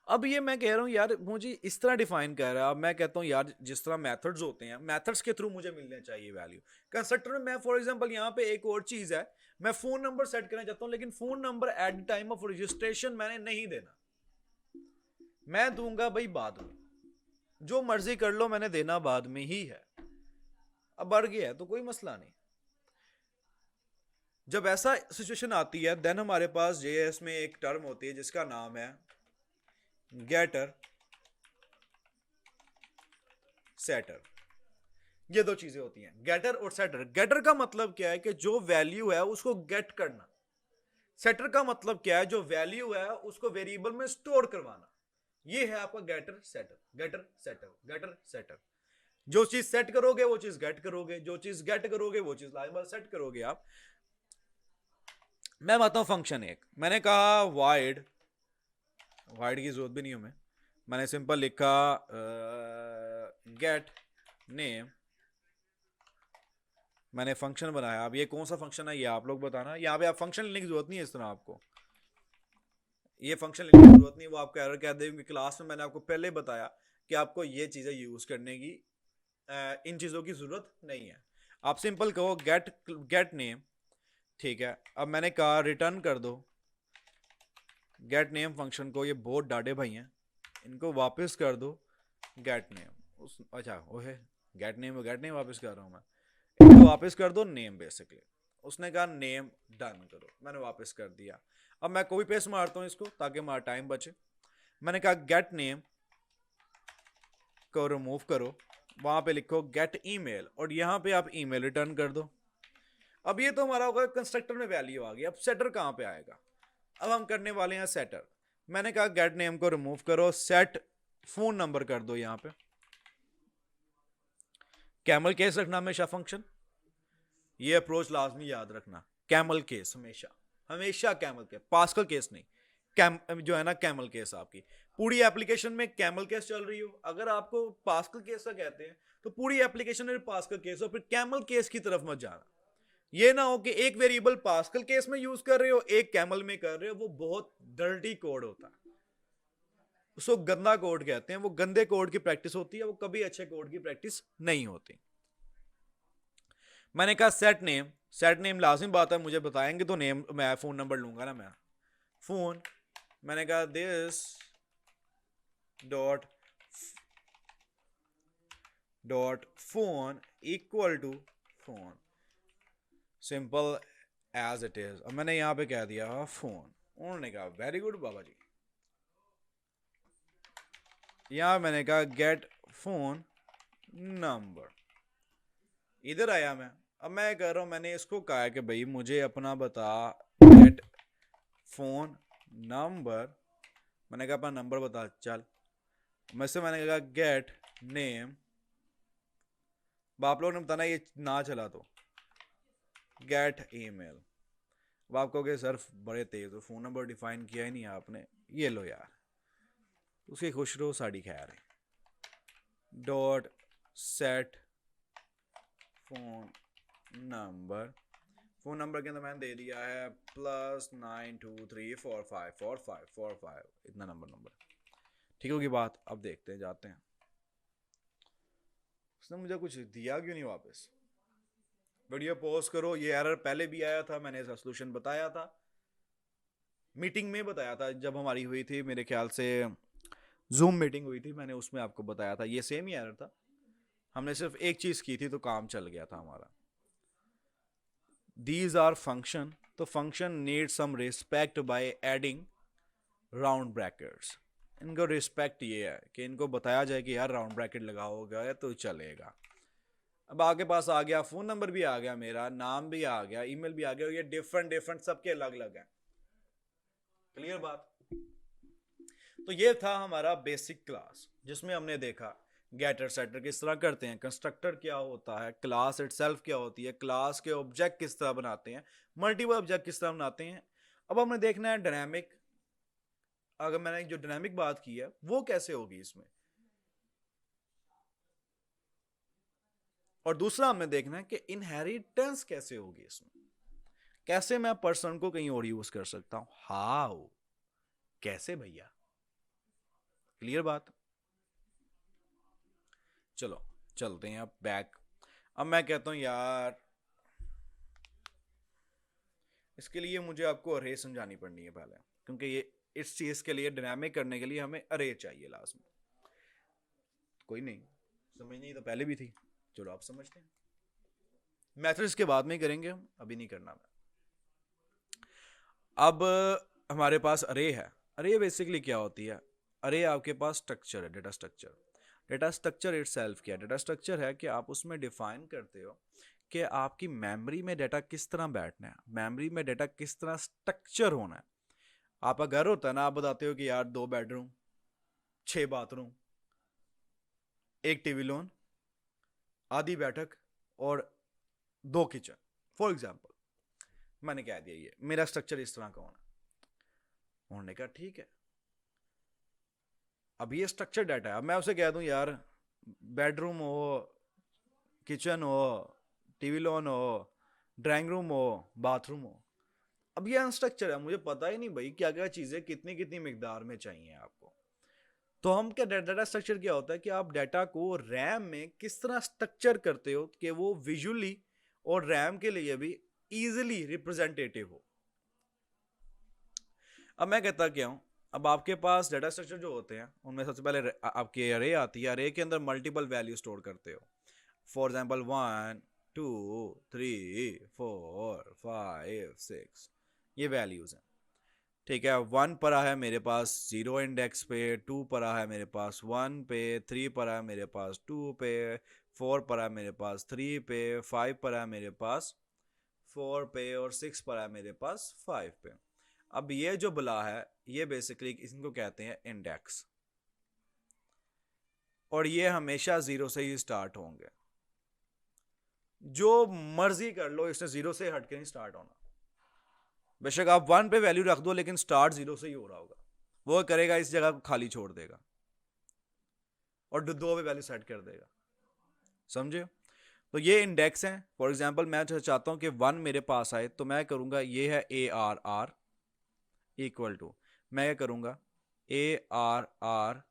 अब ये मैं कह रहा हूँ यार मुझे इस तरह डिफाइन कर रहा है, अब मैं कहता हूँ यार जिस तरह मेथड्स होते हैं, मेथड्स के थ्रू मुझे मिलने चाहिए वैल्यू। कंस्ट्रक्टर में मैं फॉर एग्जांपल यहाँ पे एक और चीज है, मैं फोन नंबर सेट करना चाहता हूँ, लेकिन phone number at the time of registration मैंने नहीं देना। मैं दूंगा भाई बाद में, जो मर्जी कर लो, मैंने देना बाद में ही है। अब बढ़ गया है तो कोई मसला नहीं। जब ऐसा सिचुएशन आती है देन हमारे पास जेएस में एक टर्म होती है जिसका नाम है गेटर सेटर। ये दो चीजें होती हैं, गेटर और सेटर। गेटर का मतलब क्या है कि जो वैल्यू है उसको गेट करना। सेटर का मतलब क्या है, जो वैल्यू है उसको वेरिएबल में स्टोर करवाना। ये है आपका getter setter, getter setter, getter setter. जो चीज सेट करोगे वो चीज गेट करोगे, जो चीज गेट करोगे वो चीज लाजमल सेट करोगे आप। मैं बताता हूं फंक्शन एक, मैंने कहा वाइड, वाइड की जरूरत भी नहीं हमें, मैंने सिंपल लिखा गेट नेम। मैंने फंक्शन बनाया। अब ये कौन सा फंक्शन है ये आप लोग बताना। यहाँ पे आप फंक्शन लिखने की जरूरत नहीं है, इस तरह आपको ये फंक्शन लिखने की जरूरत नहीं, वो आपको एरर कह देंगे। क्लास में मैंने आपको पहले बताया कि आपको ये चीजें यूज करने की, इन चीजों की जरूरत नहीं है। आप सिंपल कहो गेट गेट नेम, ठीक है। अब मैंने कहा रिटर्न कर दो गेट नेम फंक्शन को। ये बहुत डाटे भाई हैं, इनको वापस कर दो गेट नेम। उस अच्छा ओहे, गेट नेम वापस कर रहा हूँ मैं, इनको वापस कर दो नेम बेसिकली। उसने कहा नेम डन करो, मैंने वापस कर दिया। अब मैं कॉपी पेस्ट मारता हूँ इसको ताकि हमारा टाइम बचे। मैंने कहा गेट नेम को रिमूव करो, वहां पे लिखो गेट ईमेल और यहां पे आप ईमेल रिटर्न कर दो। अब ये तो हमारा होगा कंस्ट्रक्टर में वैल्यू आ गई। अब सेटर कहां पे आएगा, अब हम करने वाले हैं सेटर। मैंने कहा गेट नेम को रिमूव करो, सेट फोन नंबर कर दो। यहां पे कैमल केस रखना हमेशा फंक्शन, ये अप्रोच लाजमी याद रखना। कैमल केस हमेशा, हमेशा कैमल केस, पास्कल केस नहीं। कैम जो है ना कैमल केस, आपकी पूरी एप्लीकेशन में कैमल केस चल रही हो, अगर आपको पास्कल केस का कहते हैं तो पूरी एप्लीकेशन में पास्कल केस हो, फिर कैमल केस की तरफ मत जाना। ये ना हो कि एक वेरिएबल पास्कल केस में यूज कर रहे हो, एक कैमल में कर रहे हो, वो बहुत डर्टी कोड होता है, उसको गंदा कोड कहते हैं। वो गंदे कोड की प्रैक्टिस होती है, वो कभी अच्छे कोड की प्रैक्टिस नहीं होती। मैंने कहा सेट नेम, सेट नेम लाजिम बात है, मुझे बताएंगे तो नेम, मैं फोन नंबर लूंगा ना मैं, फोन। मैंने कहा this dot dot phone equal to phone, simple as it is. अब मैंने यहां पे कह दिया फोन। उन्होंने कहा वेरी गुड बाबा जी। यहां मैंने कहा गेट फोन नंबर, इधर आया मैं। अब मैं कह रहा हूं, मैंने इसको कहा कि भाई मुझे अपना बता गेट फोन नंबर। मैंने कहा अपना नंबर बता चल। मैं से मैंने कहा गेट नेम, आप लोगों ने बताना ये ना चला तो गेट ईमेल। अब आप कहोगे सर बड़े तेज हो, फोन नंबर डिफाइन किया ही नहीं आपने। ये लो यार, उसकी खुश रहो साड़ी खैर है। Dot set phone number, phone number के अंदर मैंने दे दिया है +9234545545, इतना नंबर। ठीक होगी बात। अब देखते हैं, जाते हैं। उसने मुझे कुछ दिया क्यों नहीं वापस। वीडियो पॉज करो। ये एरर पहले भी आया था, मैंने इसका सोल्यूशन बताया था, मीटिंग में बताया था जब हमारी हुई थी, मेरे ख्याल से जूम मीटिंग हुई थी, मैंने उसमें आपको बताया था। ये सेम ही एरर था, हमने सिर्फ एक चीज की थी तो काम चल गया था हमारा। दीज आर फंक्शन, तो function need some respect by adding round brackets. इनको रिस्पेक्ट ये है कि इनको बताया जाए कि यार राउंड ब्रैकेट लगाओगे तो चलेगा। अब आगे पास आ गया, फोन नंबर भी आ गया, मेरा नाम भी आ गया, ईमेल भी आ गया, ये डिफरेंट डिफरेंट सबके अलग अलग है। क्लियर बात। तो ये था हमारा बेसिक क्लास, जिसमें हमने देखा गेटर सेटर किस तरह करते हैं, कंस्ट्रक्टर क्या होता है, क्लास इटसेल्फ क्या होती है, क्लास के ऑब्जेक्ट किस तरह बनाते हैं, मल्टीपल ऑब्जेक्ट किस तरह बनाते हैं। अब हमने देखना है डायनामिक। अगर मैंने जो डायनामिक बात की है वो कैसे होगी इसमें, और दूसरा हमें देखना है कि इनहेरिटेंस कैसे होगी इसमें। कैसे मैं पर्सन को कहीं और यूज कर सकता हूं, हाउ, कैसे भैया। क्लियर बात। चलो चलते हैं अब बैक। अब मैं कहता हूं यार इसके लिए मुझे आपको अरे समझानी पड़नी है पहले, क्योंकि ये इस चीज के लिए डायनामिक करने के लिए हमें अरे चाहिए लास्ट में। कोई नहीं, समझ नहीं तो पहले भी थी, चलो आप समझते हैं। मैथड्स के बाद में ही करेंगे हम, अभी नहीं करना मैं। अब हमारे पास अरे है। अरे बेसिकली क्या होती है? अरे आपके पास स्ट्रक्चर है, data structure. Data structure itself क्या है? डेटा स्ट्रक्चर है कि आप उसमें डिफाइन करते हो कि आपकी मेमोरी में डेटा किस तरह बैठना है, मेमोरी में डेटा किस तरह स्ट्रक्चर होना है। आपका घर होता है ना, आप बताते हो कि यार 2 बेडरूम, 6 बाथरूम, 1 टीवी लॉन, आधी बैठक और 2 किचन, फॉर एग्जाम्पल। मैंने कह दिया ये मेरा स्ट्रक्चर इस तरह का होना। उन्होंने कहा ठीक है, अब ये स्ट्रक्चर डाटा है। अब मैं उसे कह दूं यार बेडरूम हो, किचन हो, टीवी लॉन हो, ड्राइंग रूम हो, बाथरूम हो। अब ये अनस्ट्रक्चर है, मुझे पता ही नहीं भाई क्या क्या चीजें कितनी कितनी मिकदार में चाहिए आपको। तो हम क्या, डाटा स्ट्रक्चर क्या होता है कि आप डाटा को रैम में किस तरह स्ट्रक्चर करते हो कि वो विजुअली और रैम के लिए भी इजीली रिप्रेजेंटेटिव हो। अब मैं कहता क्या हूं, अब आपके पास डाटा स्ट्रक्चर जो होते हैं उनमें सबसे पहले आपकी अरे आती है। अरे के अंदर मल्टीपल वैल्यू स्टोर करते हो। फॉर एग्जाम्पल 1 2 3 4 5 6, ये वैल्यूज हैं। ठीक है, 1 पड़ा है मेरे पास 0 इंडेक्स पे, 2 पड़ा है मेरे पास 1 पे, 3 पड़ा है मेरे पास 2 पे, 4 पड़ा है मेरे पास 3 पे, 5 पड़ा है मेरे पास 4 पे और 6 पड़ा है मेरे पास 5 पे। अब ये जो बुला है ये बेसिकली इनको कहते हैं इंडेक्स, और ये हमेशा 0 से ही स्टार्ट होंगे। जो मर्जी कर लो, इसने 0 से हट के नहीं स्टार्ट होना। बेशक आप 1 पे वैल्यू रख दो लेकिन स्टार्ट 0 से ही हो रहा होगा। वो करेगा इस जगह को खाली छोड़ देगा और 2 पे वैल्यू सेट कर देगा। समझे? तो ये इंडेक्स हैं। फॉर एग्जांपल मैं चाहता हूं कि 1 मेरे पास आए, तो मैं करूंगा ये है ARR इक्वल टू, मैं क्या करूंगा ARR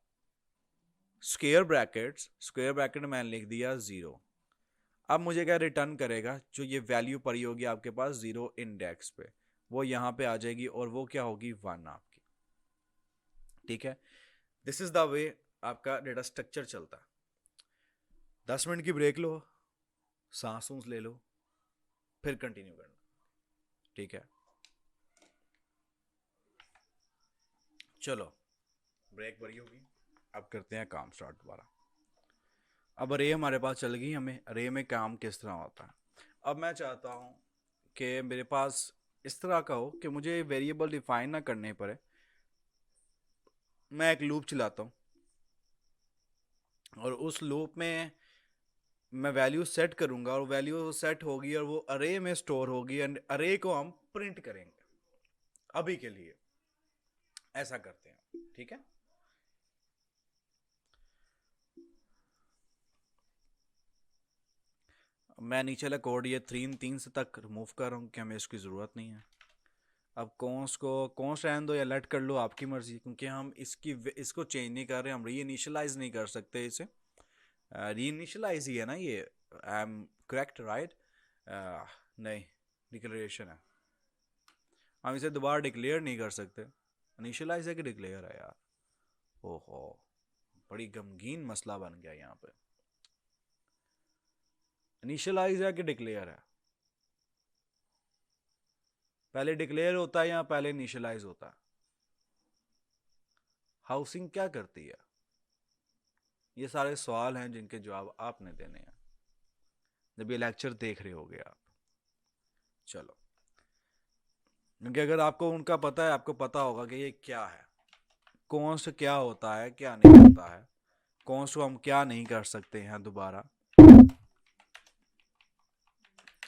square brackets, square bracket में मैंने लिख दिया 0। अब मुझे क्या रिटर्न करेगा? जो ये वैल्यू पड़ी होगी आपके पास 0 इंडेक्स पे, वो यहाँ पे आ जाएगी और वो क्या होगी 1 आपकी। ठीक है, दिस इज द वे आपका डेटा स्ट्रक्चर चलता है। 10 मिनट की ब्रेक लो, सांस सूंस ले लो, फिर कंटिन्यू करना। ठीक है, चलो ब्रेक भरी होगी, अब करते हैं काम स्टार्ट दोबारा। अब अरे हमारे पास चल गई, हमें अरे में काम किस तरह होता है। अब मैं चाहता हूँ कि मेरे पास इस तरह का हो कि मुझे वेरिएबल डिफाइन ना करने पड़े। मैं एक लूप चलाता हूँ और उस लूप में मैं वैल्यू सेट करूँगा और वैल्यू सेट होगी और वो अरे में स्टोर होगी एंड अरे को हम प्रिंट करेंगे। अभी के लिए ऐसा करते हैं, ठीक है। मैं नीचे वाला कोड ये 3 से तक रिमूव कर रहा हूँ कि हमें इसकी ज़रूरत नहीं है। अब कौन रहने दो या लेट कर लो, आपकी मर्जी, क्योंकि हम इसको चेंज नहीं कर रहे, हम री इनिशलाइज नहीं कर सकते इसे। री इनिशलाइज ही है ना ये, आई एम करेक्ट राइट? नहीं, डिक्लेरेशन है, हम इसे दोबारा डिक्लेयर नहीं कर सकते। इनिशलाइज है कि डिक्लेयर है यार? ओहो, बड़ी गमगीन मसला बन गया यहाँ पे। इनिशियलाइज है कि डिक्लेयर है? पहले डिक्लेयर होता है या पहले इनिशियलाइज होता है? हाउसिंग क्या करती है? ये सारे सवाल हैं जिनके जवाब आपने देने हैं जब ये लेक्चर देख रहे होगे आप। चलो, क्योंकि अगर आपको उनका पता है, आपको पता होगा कि ये क्या है, कौन से क्या होता है, क्या नहीं होता है, कौन से हम क्या नहीं कर सकते हैं दोबारा।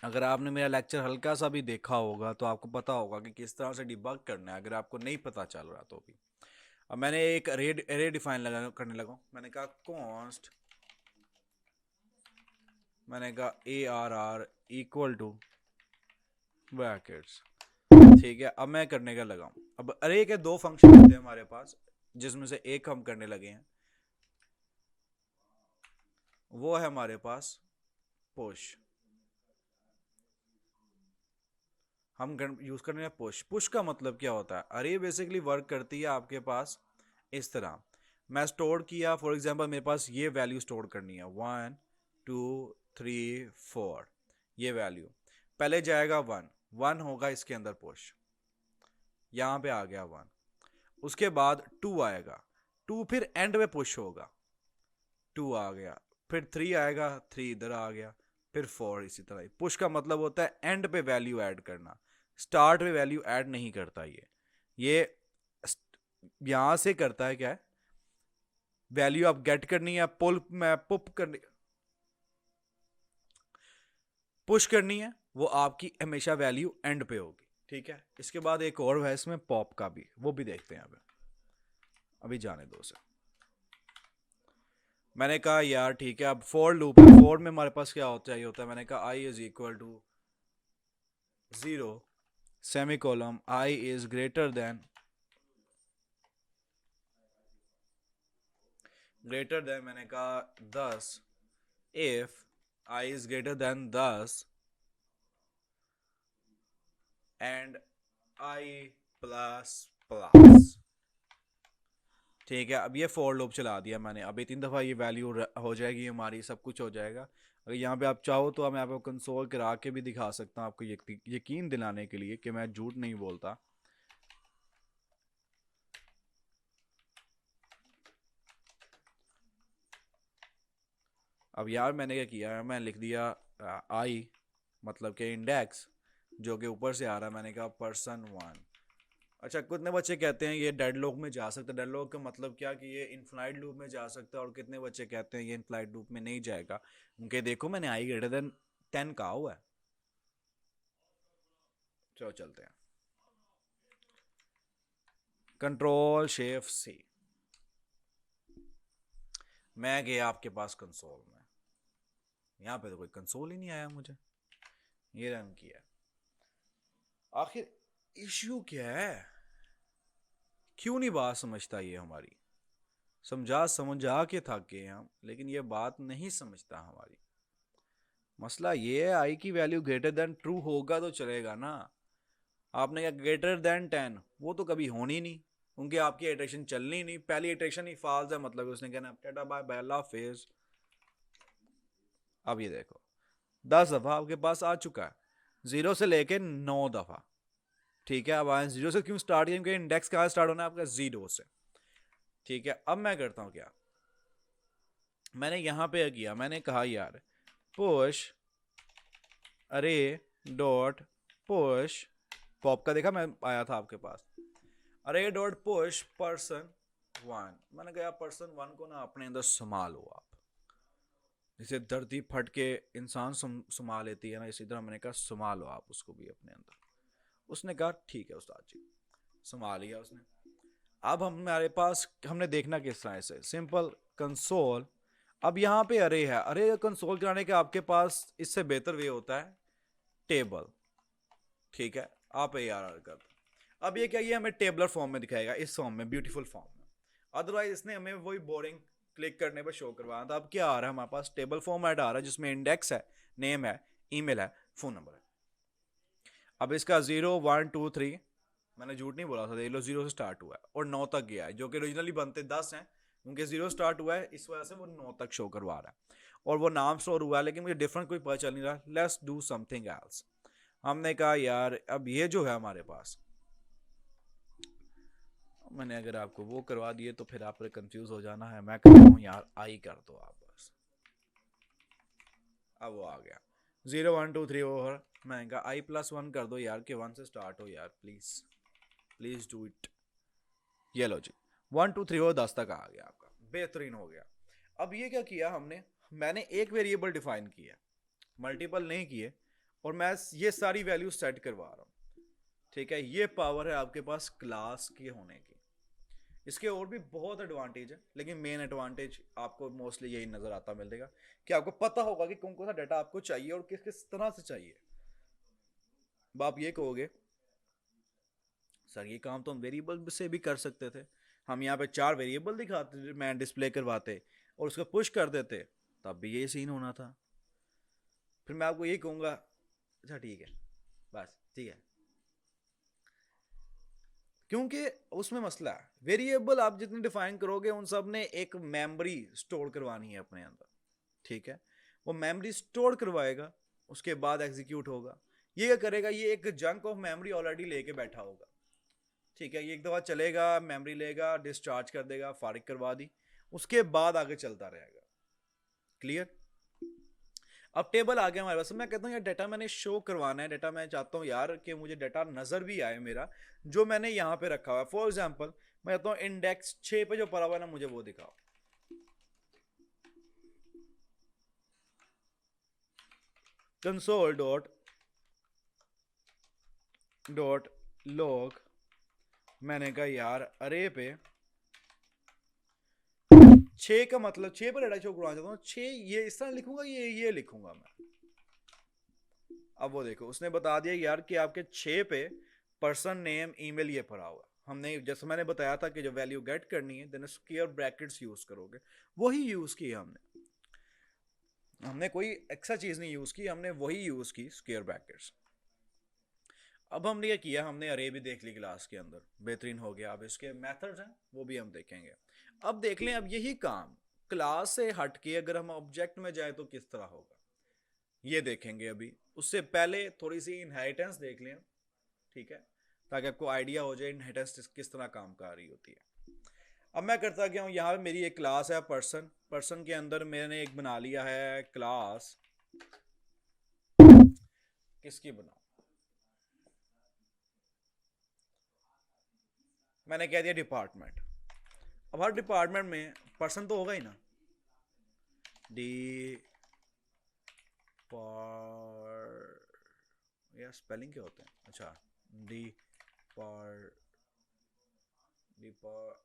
अगर आपने मेरा लेक्चर हल्का सा भी देखा होगा तो आपको पता होगा कि किस तरह से डिबग करना है, अगर आपको नहीं पता चल रहा तो भी। अब मैंने एक एरे डिफाइन करने लगा। मैंने कहा कॉन्स्ट, मैंने कहा ARR इक्वल टू ब्रैकेट्स। ठीक है, अब मैं करने का लगा हूं। अब अरे के 2 फंक्शन होते हैं हमारे पास, जिसमें से एक हम करने लगे हैं, वो है हमारे पास पुश। हम यूज़ करने हैं पुश। पुश का मतलब क्या होता है, अरे बेसिकली वर्क करती है आपके पास इस तरह। मैं स्टोर किया, फॉर एग्जांपल मेरे पास ये वैल्यू स्टोर करनी है 1 2 3 4, ये वैल्यू पहले जाएगा 1, 1 होगा इसके अंदर पुश, यहाँ पे आ गया 1। उसके बाद 2 आएगा, 2 फिर एंड में पुश होगा, 2 आ गया, फिर 3 आएगा, 3 इधर आ गया, फिर 4, इसी तरह। पुश का मतलब होता है एंड पे वैल्यू ऐड करना, स्टार्ट पे वैल्यू ऐड नहीं करता। ये यहां से करता है क्या है, वैल्यू आप गेट करनी है, पुल में पुप करनी, पुश करनी है, वो आपकी हमेशा वैल्यू एंड पे होगी, ठीक है। इसके बाद एक और है इसमें पॉप का भी, वो भी देखते हैं। अभी जाने दो उसे। मैंने कहा यार ठीक है, अब फोर लूप है, फोर में हमारे पास क्या होता है, मैंने कहा i is equal to 0 semicolon, i is greater than मैंने कहा 10, if i is greater than 10 and i plus plus. ठीक है, अब ये फोर लूप चला दिया मैंने, अभी 3 दफ़ा ये वैल्यू हो जाएगी हमारी, सब कुछ हो जाएगा। अगर यहाँ पे आप चाहो तो मैं आपको कंसोल करा के भी दिखा सकता हूँ, आपको यकीन दिलाने के लिए कि मैं झूठ नहीं बोलता। अब यार मैंने क्या किया है, मैं लिख दिया आई मतलब कि इंडेक्स जो कि ऊपर से आ रहा है, मैंने कहा person1। अच्छा, कितने बच्चे कहते हैं ये डेड लॉक में जा सकता है, डेड लॉक का मतलब क्या कि ये इनफाइनाइट लूप में जा सकता है, और कितने बच्चे कहते हैं ये इनफाइनाइट लूप में नहीं जाएगा, क्योंकि देखो मैंने आई ग्रेटर देन 10 कहा हुआ है। चलो चलते हैं, कंट्रोल शिफ्ट सी, मैं गया आपके पास कंसोल में, यहाँ पे तो कोई कंसोल ही नहीं आया मुझे, ये रन किया। आखिर इश्यू क्या है, क्यों नहीं बात समझता ये हमारी, समझा समझा के थक गए हम, लेकिन ये बात नहीं समझता हमारी। मसला ये है, आई की वैल्यू ग्रेटर देन ट्रू होगा तो चलेगा ना, आपने क्या ग्रेटर देन 10, वो तो कभी होनी नहीं, क्योंकि आपकी इटरेशन चलनी नहीं, पहली इटरेशन ही फाल्स है, मतलब उसने कहना टाटा बाय बाय अल्लाह हाफिज। अब ये देखो 10 दफा आपके पास आ चुका है, 0 से लेके 9 दफा, ठीक है। अब आए 0 से क्यों स्टार्ट किया, क्योंकि इंडेक्स कहाँ स्टार्ट होना है आपका 0 से, ठीक है। अब मैं करता हूँ क्या, मैंने यहां पे किया, मैंने कहा यार पुश अरे डॉट पुश पॉप का, देखा मैं आया था आपके पास, अरे डॉट पुश person1। मैंने कहा person1 को ना अपने अंदर संभालो आप, जैसे धरती फट के इंसान संभाल लेती है ना, इसी तरह मैंने कहा संभालो आप उसको भी अपने अंदर। उसने कहा ठीक है उस्ताद जी, संभाल लिया उसने। अब हमारे पास हमने देखना किस तरह से, सिंपल कंसोल। अब यहाँ पे अरे है, अरे कंसोल कराने का आपके पास इससे बेहतर वे होता है टेबल, ठीक है। आप ए आर आर कर दो, अब ये क्या, ये हमें टेबलर फॉर्म में दिखाएगा, इस फॉर्म में, ब्यूटीफुल फॉर्म में। अदरवाइज इसने हमें वही बोरिंग क्लिक करने पर शो करवाना था। अब क्या आ रहा है हमारे पास, टेबल फॉर्मेट आ रहा है जिसमें इंडेक्स है, नेम है, ईमेल है, फोन नंबर है। अब इसका 0 1 2 3, मैंने झूठ नहीं बोला था, देख लो 0 से स्टार्ट हुआ है और 9 तक गया है, जो कि ओरिजिनली बनते 10 हैं, उनके 0 स्टार्ट हुआ है, इस वजह से वो 9 तक शो करवा रहा है, और वो नाम स्टोर हुआ है, लेकिन मुझे डिफरेंट कोई पता चल नहीं रहा। Let's do something else. हमने कहा यार अब ये जो है हमारे पास, मैंने अगर आपको वो करवा दिए तो फिर आप कंफ्यूज हो जाना है, मैं कहता हूँ यार आई कर दो आप बस। अब वो आ गया 0 1 2 3 ओवर, मैंने कहा i+1 कर दो यार, कि 1 से स्टार्ट हो यार, प्लीज प्लीज डू इट। ये लो जी 1 2 3 और 10 तक आ गया आपका, बेहतरीन हो गया। अब ये क्या किया हमने, मैंने एक वेरिएबल डिफाइन किया, मल्टीपल नहीं किए, और मैं ये सारी वैल्यू सेट करवा रहा हूँ, ठीक है। ये पावर है आपके पास क्लास के होने की। इसके और भी बहुत एडवांटेज है, लेकिन मेन एडवांटेज आपको मोस्टली यही नजर आता मिलेगा कि आपको पता होगा कि कौन कौन सा डाटा आपको चाहिए और किस किस तरह से चाहिए। अब आप ये कहोगे सर ये काम तो हम वेरिएबल से भी कर सकते थे, हम यहाँ पे 4 वेरिएबल दिखाते, मैं डिस्प्ले करवाते और उसको पुश कर देते, तब भी ये सीन होना था। फिर मैं आपको यही कहूँगा अच्छा ठीक है, बस ठीक है, क्योंकि उसमें मसला है, वेरिएबल आप जितनी डिफाइन करोगे उन सब ने एक मेमोरी स्टोर करवानी है अपने अंदर, ठीक है। वो मेमोरी स्टोर करवाएगा, उसके बाद एग्जीक्यूट होगा। ये क्या करेगा, ये एक जंक ऑफ मेमोरी ऑलरेडी लेके बैठा होगा, ठीक है। ये एक दफ़ा चलेगा, मेमोरी लेगा, डिस्चार्ज कर देगा, फारिग करवा दी, उसके बाद आगे चलता रहेगा। क्लियर। अब टेबल आ गया हमारे पास। मैं कहता हूँ यार डाटा मैंने शो करवाना है, डाटा मैं चाहता हूँ यार कि मुझे डाटा नज़र भी आए मेरा, जो मैंने यहाँ पे रखा हुआ है। फॉर एग्जाम्पल मैं कहता हूँ इंडेक्स 6 पे जो पड़ा हुआ है ना, मुझे वो दिखाओ। कंसोल डॉट लॉग, मैंने कहा यार अरे पे 6 का मतलब 6 पर डाटा शो करवाना चाहता हूँ, 6 ये इस तरह लिखूंगा, ये लिखूंगा मैं। अब वो देखो उसने बता दिया यार कि आपके 6 पे पर्सन नेम ईमेल ये पड़ा हुआ। हमने जैसे मैंने बताया था कि जो वैल्यू गेट करनी है देन स्क्वायर ब्रैकेट्स यूज करोगे, वही यूज की हमने। हमने कोई एक्स्ट्रा चीज नहीं यूज की, हमने वही यूज की स्क्वायर ब्रैकेट्स। अब हमने ये किया, हमने अरे भी देख ली क्लास के अंदर, बेहतरीन हो गया। अब इसके मेथड्स हैं वो भी हम देखेंगे। अब देख लें, अब यही काम क्लास से हट के अगर हम ऑब्जेक्ट में जाए तो किस तरह होगा, ये देखेंगे अभी। उससे पहले थोड़ी सी इनहेरिटेंस देख लें, ठीक है, ताकि आपको आइडिया हो जाए इनहेरिटेंस किस तरह काम कर रही होती है। अब मैं करता क्या हूँ, यहाँ पे मेरी एक क्लास है पर्सन, पर्सन के अंदर मैंने एक बना लिया है क्लास, किसकी बनाऊं, मैंने कह दिया डिपार्टमेंट। अब हर डिपार्टमेंट में पर्सन तो होगा ही ना, डी पार, यार स्पेलिंग क्या होते हैं, अच्छा डी पार डिपार्टमेंट,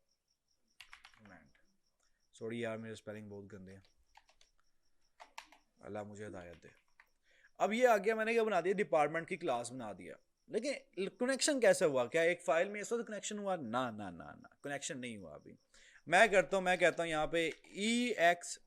सॉरी यार मेरे स्पेलिंग बहुत गंदे हैं, अल्लाह मुझे हिदायत दे। अब ये आ गया, मैंने क्या बना दिया, डिपार्टमेंट की क्लास बना दिया। लेकिन कनेक्शन कैसे हुआ, क्या एक फाइल में ऐसा कनेक्शन हुआ, ना ना ना ना, कनेक्शन नहीं हुआ अभी। मैं करता हूँ, मैं कहता हूँ यहाँ पे ई एक्स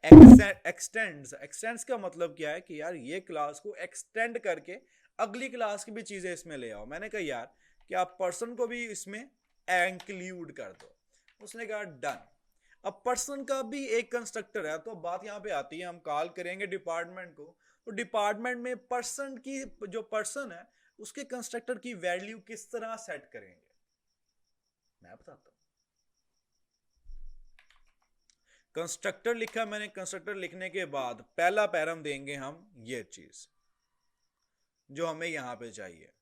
एक्सटेंड्स। एक्सटेंड्स का मतलब क्या है कि यार ये क्लास को एक्सटेंड करके अगली क्लास की भी चीजें इसमें ले आओ। मैंने कहा यार कि आप पर्सन को भी इसमें इंक्लूड कर दो, उसने कहा डन। अब पर्सन का भी एक कंस्ट्रक्टर है, तो बात यहाँ पे आती है, हम कॉल करेंगे डिपार्टमेंट को, तो डिपार्टमेंट में पर्सन की जो पर्सन है उसके कंस्ट्रक्टर की वैल्यू किस तरह सेट करेंगे, मैं बताता हूँ। कंस्ट्रक्टर लिखा मैंने, कंस्ट्रक्टर लिखने के बाद पहला पैरम देंगे हम ये चीज जो हमें यहां पे चाहिए।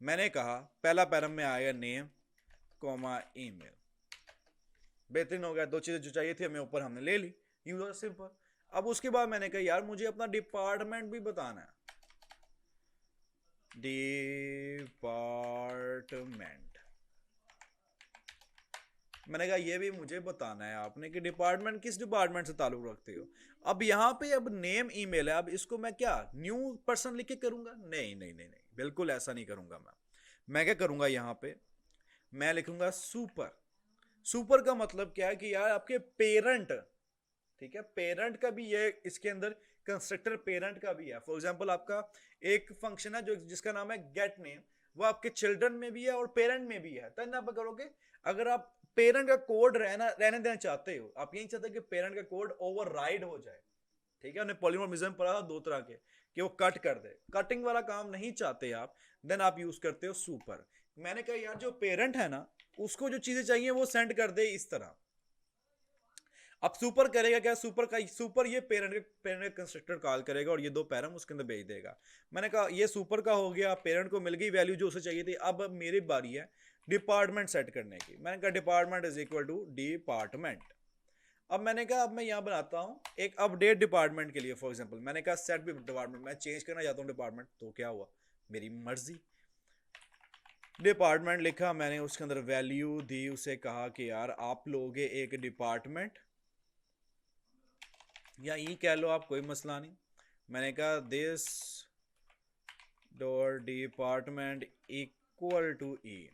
मैंने कहा पहला पैरम में आएगा नेम कॉमा ईमेल, बेहतरीन हो गया। दो चीजें जो चाहिए थी हमें ऊपर हमने ले ली, यूजर सिंपल। अब उसके बाद मैंने कहा यार मुझे अपना डिपार्टमेंट भी बताना है, डिपार्टमेंट, मैंने कहा ये भी मुझे बताना है आपने कि डिपार्टमेंट किस डिपार्टमेंट से ताल्लुक रखते हो। अब यहाँ पे अब नेम ईमेल है, अब इसको मैं क्या न्यू पर्सन लिख के करूंगा, नहीं नहीं नहीं नहीं, बिल्कुल ऐसा नहीं करूंगा मैं क्या करूंगा यहाँ पे, मैं लिखूंगा सुपर। सुपर का मतलब क्या है कि यार आपके पेरेंट, ठीक है, पेरेंट का भी ये इसके अंदर कंस्ट्रक्टर पेरेंट का भी है। फॉर एग्जांपल आपका एक फंक्शन है जो जिसका नाम है गेट नेम, वो आपके चिल्ड्रन में भी है और पेरेंट में भी है। तब आप करोगे, अगर आप पेरेंट का कोड रहने देना चाहते हो, आप यही चाहते हो कि पेरेंट का कोड ओवरराइड हो जाए, ठीक है। हमने पॉलीमॉर्फिज्म पढ़ा था दो तरह के, कि वो कट कर दे, कटिंग वाला काम नहीं चाहते आप, देन आप यूज करते हो सुपर। मैंने कहा यार जो पेरेंट है ना उसको जो चीजें चाहिए वो सेंड कर दे इस तरह। अब सुपर करेगा क्या, सुपर ये पेरेंट कंस्ट्रक्टर कॉल करेगा और ये दो पैरम उसके अंदर भेज देगा। मैंने कहा ये सुपर का हो गया, पेरेंट को मिल गई वैल्यू जो उसे चाहिए थी। अब मेरी बारी है डिपार्टमेंट सेट करने की। मैंने कहा department is equal to department. अब मैंने कहा अब मैं यहाँ बनाता हूँ एक अपडेट डिपार्टमेंट के लिए। फॉर एग्जाम्पल मैंने कहा सेट भी डिपार्टमेंट, मैं चेंज करना चाहता हूँ डिपार्टमेंट, तो क्या हुआ, मेरी मर्जी। डिपार्टमेंट लिखा मैंने, उसके अंदर वैल्यू दी, उसे कहा कि यार आप लोगे एक डिपार्टमेंट, या ई कह लो आप, कोई मसला नहीं। मैंने कहा this dot department equal to e.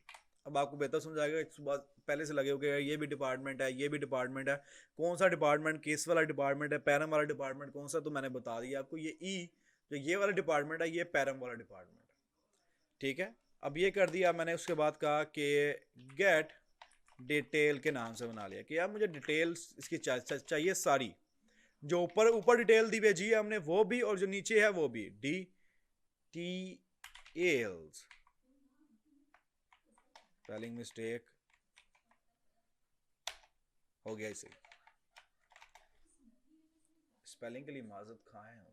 अब आपको बेहतर समझ आएगा, एक बात पहले से लगे हो गया, ये भी डिपार्टमेंट है, ये भी डिपार्टमेंट है, कौन सा डिपार्टमेंट किस वाला डिपार्टमेंट है, पैरम वाला डिपार्टमेंट कौन सा, तो मैंने बता दिया आपको, ये ई जो ये वाला डिपार्टमेंट है ये पैरम वाला डिपार्टमेंट है, ठीक है। अब ये कर दिया मैंने, उसके बाद कहा कि गेट डिटेल के नाम से बना लिया कि यार मुझे डिटेल्स इसकी चाहिए सारी, जो ऊपर ऊपर डिटेल दी भेजी है हमने वो भी, और जो नीचे है वो भी, D T else. Spelling mistake हो गया इसे, स्पेलिंग के लिए माजरत खाए हम।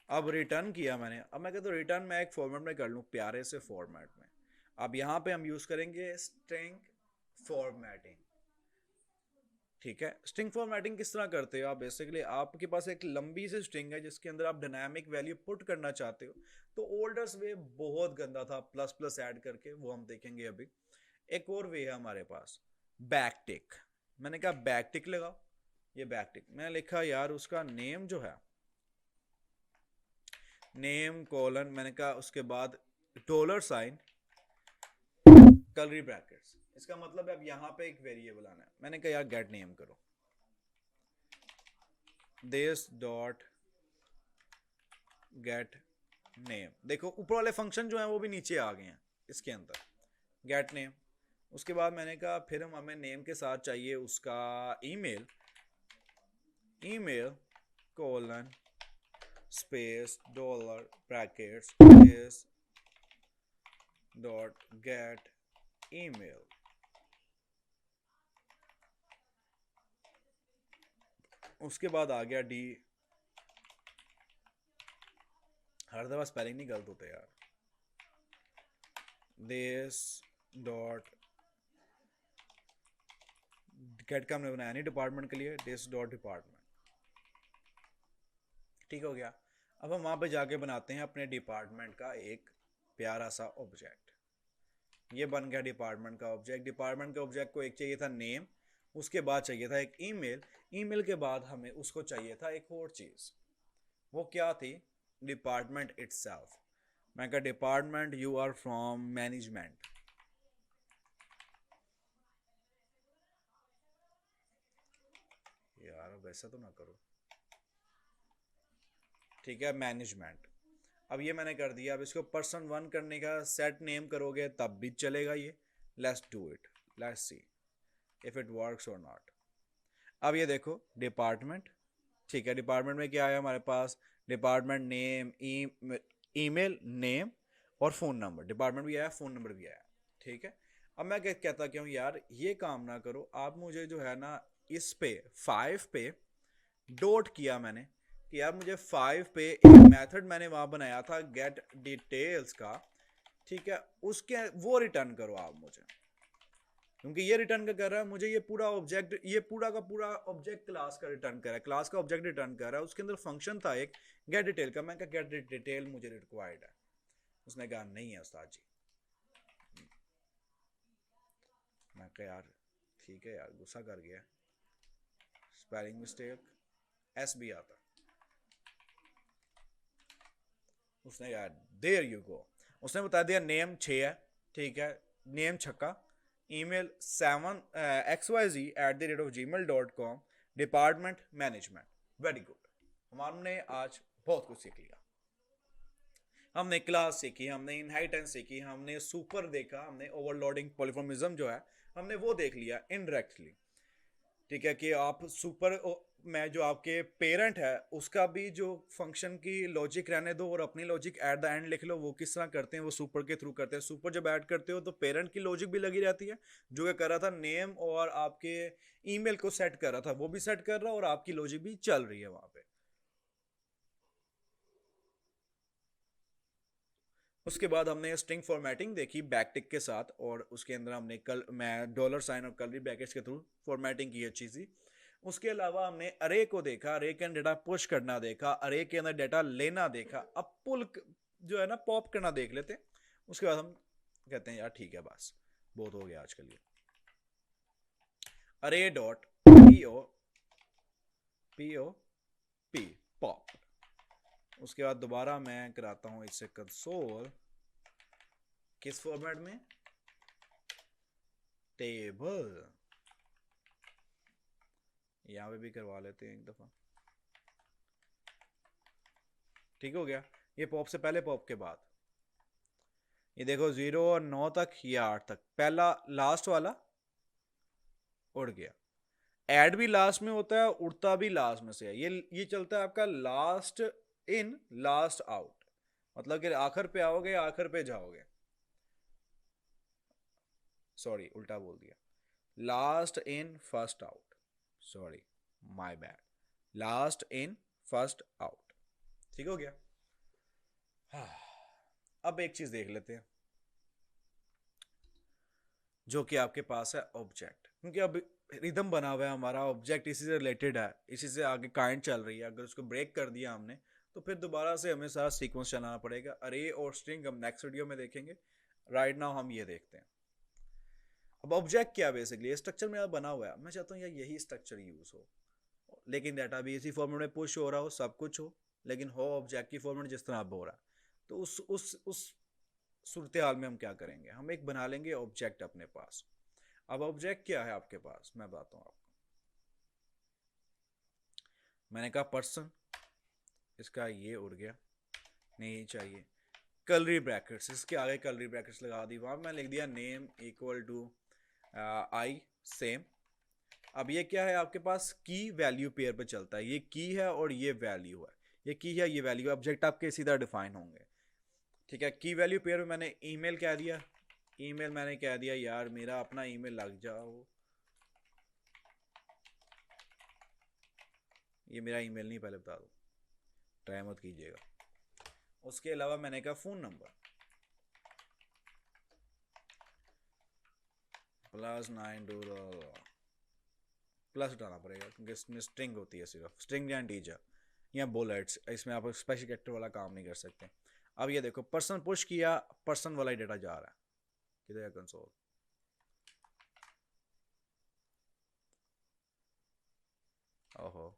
अब रिटर्न किया मैंने, अब मैं कहता हूँ रिटर्न मैं एक फॉर्मेट में कर लूँ, प्यारे से फॉर्मेट में। अब यहाँ पे हम यूज करेंगे स्ट्रिंग फॉर्मेटिंग। ठीक है, स्ट्रिंग फॉर्मेटिंग किस तरह करते हो आप? बेसिकली आपके पास एक लंबी सी स्ट्रिंग है जिसके अंदर आप डायनामिक वैल्यू पुट करना चाहते हो, तो ओल्डर्स वे बहुत गंदा था, प्लस प्लस ऐड करके, वो हम देखेंगे अभी। एक और वे है हमारे पास, बैक टिक। मैंने कहा बैक टिक लगाओ, ये बैक टिक मैंने लिखा यार, उसका नेम जो है नेम कॉलन, मैंने कहा उसके बाद डॉलर साइन कर्ली ब्रैकेट्स। इसका मतलब है अब यहाँ पे एक वेरिएबल आना है। मैंने कहा यार गेट नेम करो, दिस डॉट गेट नेम। देखो ऊपर वाले फंक्शन जो है वो भी नीचे आ गए हैं इसके अंदर, गेट नेम। उसके बाद मैंने कहा फिर हम हमें नेम के साथ चाहिए उसका email, email colon space dollar brackets this dot gate email. उसके बाद आ गया डी, हर दफा स्पेलिंग नहीं गलत होते यार, दिस डॉट गेट का हमने बनाया नहीं डिपार्टमेंट के लिए, दिस डॉट डिपार्टमेंट। ठीक हो गया। अब हम वहां पे जाके बनाते हैं अपने डिपार्टमेंट का एक प्यारा सा ऑब्जेक्ट। ये बन गया डिपार्टमेंट का ऑब्जेक्ट। डिपार्टमेंट के ऑब्जेक्ट को एक चाहिए था नेम, उसके बाद चाहिए था एक ईमेल, ईमेल के बाद हमें उसको चाहिए था एक और चीज, वो क्या थी? Department itself. मैं कहा department you are from management. यार वैसा तो ना करो, ठीक है, मैनेजमेंट। अब ये मैंने कर दिया। अब इसको पर्सन 1 करने का सेट नेम करोगे तब भी चलेगा ये। Let's do it, let's see if it works और नॉट। अब ये देखो डिपार्टमेंट, ठीक है, डिपार्टमेंट में क्या आया हमारे पास? डिपार्टमेंट नेम, ईमेल नेम और फ़ोन नंबर। डिपार्टमेंट भी आया, फ़ोन नंबर भी आया, ठीक है। अब मैं कहता क्यों यार, ये काम ना करो आप, मुझे जो है ना इस पे 5 पे डॉट किया मैंने कि यार मुझे 5 पे एक मेथड मैंने वहां बनाया था गेट डिटेल्स का, ठीक है, उसके वो रिटर्न करो आप मुझे, क्योंकि ये रिटर्न का कर रहा है मुझे ये पूरा ऑब्जेक्ट, ये पूरा का पूरा ऑब्जेक्ट क्लास का रिटर्न कर रहा है, क्लास का ऑब्जेक्ट रिटर्न कर रहा है। उसके अंदर फंक्शन था एक गेट डिटेल का, मैं कहा गेट डिटेल मुझे रिक्वायर्ड है। उसने कहा नहीं है उस्ताद जी। मैं कहा यार ठीक है यार, गुस्सा कर गया, स्पेलिंग मिस्टेक, एस भी आता। उसने यार देयर यू गो, उसने बता दिया नेम 6 है, ठीक है, नेम छक्का, email 7xyz@gmail.com, department management. Very good, हमने आज बहुत कुछ सीख लिया। हमने क्लास सीखी, हमने इनहेरिटेंस सीखी, हमने सुपर देखा, हमने ओवरलोडिंग पॉलीमॉर्फिज्म जो है हमने वो देख लिया इनडायरेक्टली। ठीक है, कि आप सुपर में जो आपके पेरेंट है उसका भी जो फंक्शन की लॉजिक रहने दो और अपनी लॉजिक एट द एंड लिख लो, वो किस तरह करते हैं, वो सुपर के थ्रू करते हैं। सुपर जब ऐड करते हो तो पेरेंट की लॉजिक भी लगी रहती है, जो कि कर रहा था नेम और आपके ईमेल को सेट कर रहा था, वो भी सेट कर रहा है और आपकी लॉजिक भी चल रही है वहां पे। उसके बाद हमने स्ट्रिंग फॉर्मेटिंग देखी बैकटिक के साथ, और उसके अंदर हमने कल मैं डॉलर साइन और कर्ली ब्रैकेट्स के थ्रू फॉर्मेटिंग की अच्छी सी। उसके अलावा हमने अरे को देखा, अरे के अंदर डेटा पुश करना देखा, अरे के अंदर डेटा लेना देखा। अब पुल जो है ना पॉप करना देख लेते हैं। उसके बाद हम कहते हैं यार ठीक है बस बहुत हो गया आज के लिए। अरे डॉट पी पॉप। उसके बाद दोबारा मैं कराता हूं इससे कंसोल, किस फॉर्मेट में? टेबल। यहां पे भी करवा लेते हैं एक दफा। ठीक हो गया, ये पॉप से पहले पॉप के बाद। ये देखो 0 और 9 तक, ये 8 तक, पहला लास्ट वाला उड़ गया। ऐड भी लास्ट में होता है, उड़ता भी लास्ट में से है। ये चलता है आपका लास्ट इन लास्ट आउट, मतलब कि आखिर पे आओगे आखिर पे जाओगे। सॉरी उल्टा बोल दिया, last in first out, sorry my bad, last in first out. ठीक हो गया। हाँ, अब एक चीज देख लेते हैं जो कि आपके पास है ऑब्जेक्ट, क्योंकि अब रिदम बना हुआ है हमारा, ऑब्जेक्ट इसी से रिलेटेड है, इसी से आगे काइंड चल रही है। अगर उसको ब्रेक कर दिया हमने तो फिर दोबारा से हमें सारा सीक्वेंस चलाना पड़ेगा। अरे और स्ट्रिंग हम नेक्स्ट वीडियो में देखेंगे, राइट नाउ हम ये देखते हैं। अब ऑब्जेक्ट क्या बेसिकली स्ट्रक्चर मेरा बना हुआ है, मैं चाहता हूँ यार यही स्ट्रक्चर यूज हो, लेकिन डाटा भी इसी फॉर्मेट में पुश हो रहा हो, सब कुछ हो, लेकिन हो ऑब्जेक्ट की फॉर्मेट जिस तरह अब हो रहा है। तो उस सूरत हाल में हम क्या करेंगे, हम एक बना लेंगे ऑब्जेक्ट अपने पास। अब ऑब्जेक्ट क्या है आपके पास, मैं बताता हूँ आपको। मैंने कहा पर्सन, इसका ये उड़ गया, नहीं चाहिए। कलरी ब्रैकेट्स, इसके आगे कलरी ब्रैकेट्स लगा दी, वहां मैं लिख दिया name equal to I same. अब ये क्या है आपके पास, की वैल्यू पेयर पे चलता है, ये की है और ये वैल्यू है, ये की है ये वैल्यू है, ऑब्जेक्ट आपके सीधा डिफाइन होंगे। ठीक है, की वैल्यू पेयर में मैंने ईमेल कह दिया, ईमेल मैंने कह दिया यार मेरा अपना ईमेल लग जाओ, ये मेरा ईमेल नहीं, पहले बता दो, ट्राई मत कीजिएगा। उसके अलावा मैंने कहा फ़ोन नंबर +9 प्लस उठाना पड़ेगा क्योंकि इसमें स्ट्रिंग होती है, सिर्फ स्ट्रिंग या इंटीजर या बुलेट्स, इसमें आप स्पेशल कैरेक्टर वाला काम नहीं कर सकते। अब ये देखो पर्सन पुश किया, पर्सन वाला ही डेटा जा रहा है, किधर है कंसोल, ओहो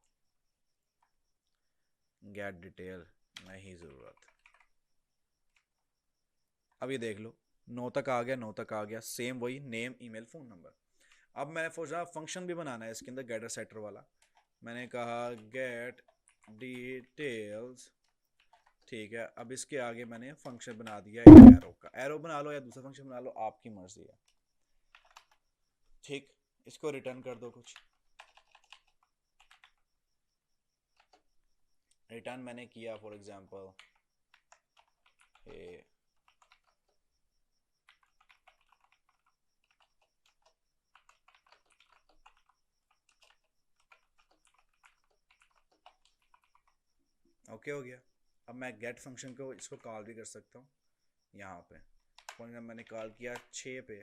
गेट डिटेल नहीं ज़रूरत। अब ये देख लो 9 तक आ गया, 9 तक आ गया, सेम वही नेम ईमेल फ़ोन नंबर। अब मैंने सोचा फंक्शन भी बनाना है इसके अंदर, गेटर सेटर वाला। मैंने कहा गेट डिटेल्स, ठीक है। अब इसके आगे मैंने फंक्शन बना दिया एरो का, एरो बना लो या दूसरा फंक्शन बना लो, आपकी मर्जी है। ठीक, इसको रिटर्न कर दो कुछ, रिटर्न मैंने किया फॉर एग्जांपल ए, ओके हो गया। अब मैं गेट फंक्शन को इसको कॉल भी कर सकता हूँ यहाँ पे, फंक्शन मैंने कॉल किया 6 पे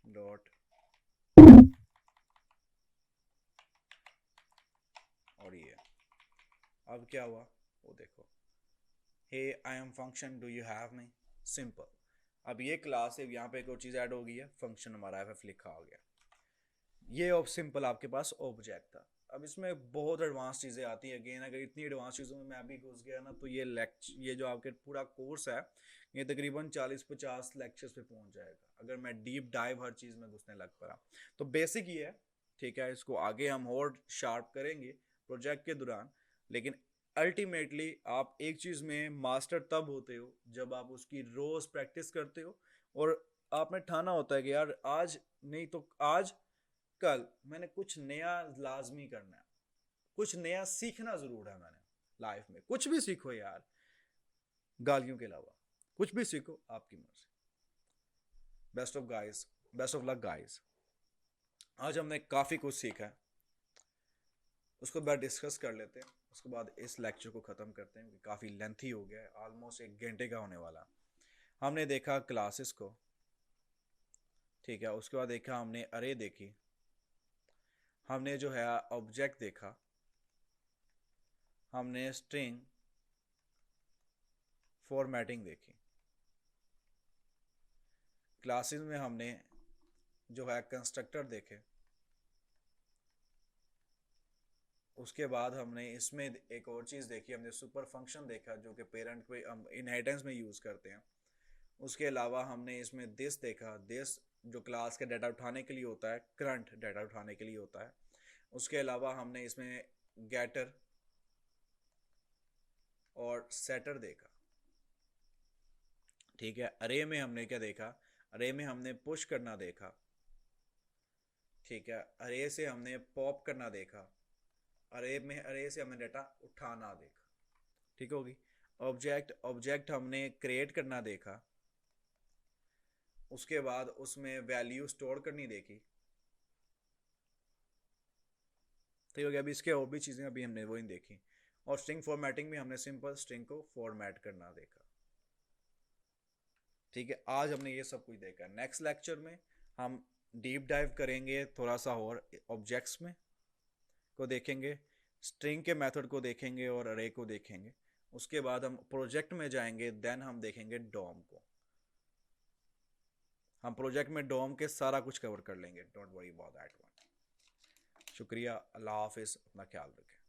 डॉट, और ये अब क्या हुआ वो देखो, hey I am function do you have me, simple. अब ये क्लास है, यहाँ पे एक और चीज़ ऐड हो गई है, फंक्शन हमारा एफ लिखा हो गया। ये सिंपल आपके पास ऑब्जेक्ट था। अब इसमें बहुत एडवांस चीज़ें आती हैं, अगेन अगर इतनी एडवांस चीज़ों में मैं अभी घुस गया ना तो ये जो आपके पूरा कोर्स है ये तकरीबन 40-50 लेक्चर्स पे पहुंच जाएगा अगर मैं डीप डाइव हर चीज़ में घुसने लग पड़ा। तो बेसिक ये है, ठीक है, इसको आगे हम और शार्प करेंगे प्रोजेक्ट के दौरान। लेकिन अल्टीमेटली आप एक चीज़ में मास्टर तब होते हो जब आप उसकी रोज़ प्रैक्टिस करते हो, और आपने ठाना होता है कि यार आज नहीं तो आज कल मैंने कुछ नया लाजमी करना है, कुछ नया सीखना जरूर है। मैंने लाइफ में कुछ भी सीखो यार, गालियों के अलावा कुछ भी सीखो, आपकी मर्जी। Best of guys, best of luck guys. आज हमने काफ़ी कुछ सीखा है, उसको बाद डिस्कस कर लेते हैं, उसके बाद इस लेक्चर को ख़त्म करते हैं, काफ़ी लेंथी हो गया है, ऑलमोस्ट 1 घंटे का होने वाला। हमने देखा क्लासेस को, ठीक है, उसके बाद देखा हमने अरे देखी, हमने जो है ऑब्जेक्ट देखा, हमने स्ट्रिंग फॉर्मेटिंग देखी, क्लासेस में हमने जो है कंस्ट्रक्टर देखे, उसके बाद हमने इसमें एक और चीज़ देखी, हमने सुपर फंक्शन देखा जो कि पेरेंट को हम इनहेरिटेंस में यूज़ करते हैं। उसके अलावा हमने इसमें दिस देखा, दिस जो क्लास के डाटा उठाने के लिए होता है, करंट डाटा उठाने के लिए होता है। उसके अलावा हमने इसमें गेटर और सेटर देखा, ठीक है, अरे में हमने क्या देखा, अरे में हमने पुश करना देखा, ठीक है, अरे से हमने पॉप करना देखा, अरे से हमने डाटा उठाना देखा, ठीक होगी। ऑब्जेक्ट ऑब्जेक्ट हमने क्रिएट करना देखा, उसके बाद उसमें वैल्यू स्टोर करनी देखी, ठीक हो गया। अभी इसके और भी चीज़ें अभी हमने वो नहीं देखी। और स्ट्रिंग फॉर्मेटिंग में हमने सिंपल स्ट्रिंग को फॉर्मेट करना देखा, ठीक है। आज हमने ये सब कुछ देखा। नेक्स्ट लेक्चर में हम डीप डाइव करेंगे थोड़ा सा और ऑब्जेक्ट्स में को देखेंगे, स्ट्रिंग के मेथड को देखेंगे और अरे को देखेंगे। उसके बाद हम प्रोजेक्ट में जाएंगे, देन हम देखेंगे डॉम को। हम प्रोजेक्ट में डॉम के सारा कुछ कवर कर लेंगे, don't worry about that one. शुक्रिया, अल्लाह हाफिज़, अपना ख्याल रखें।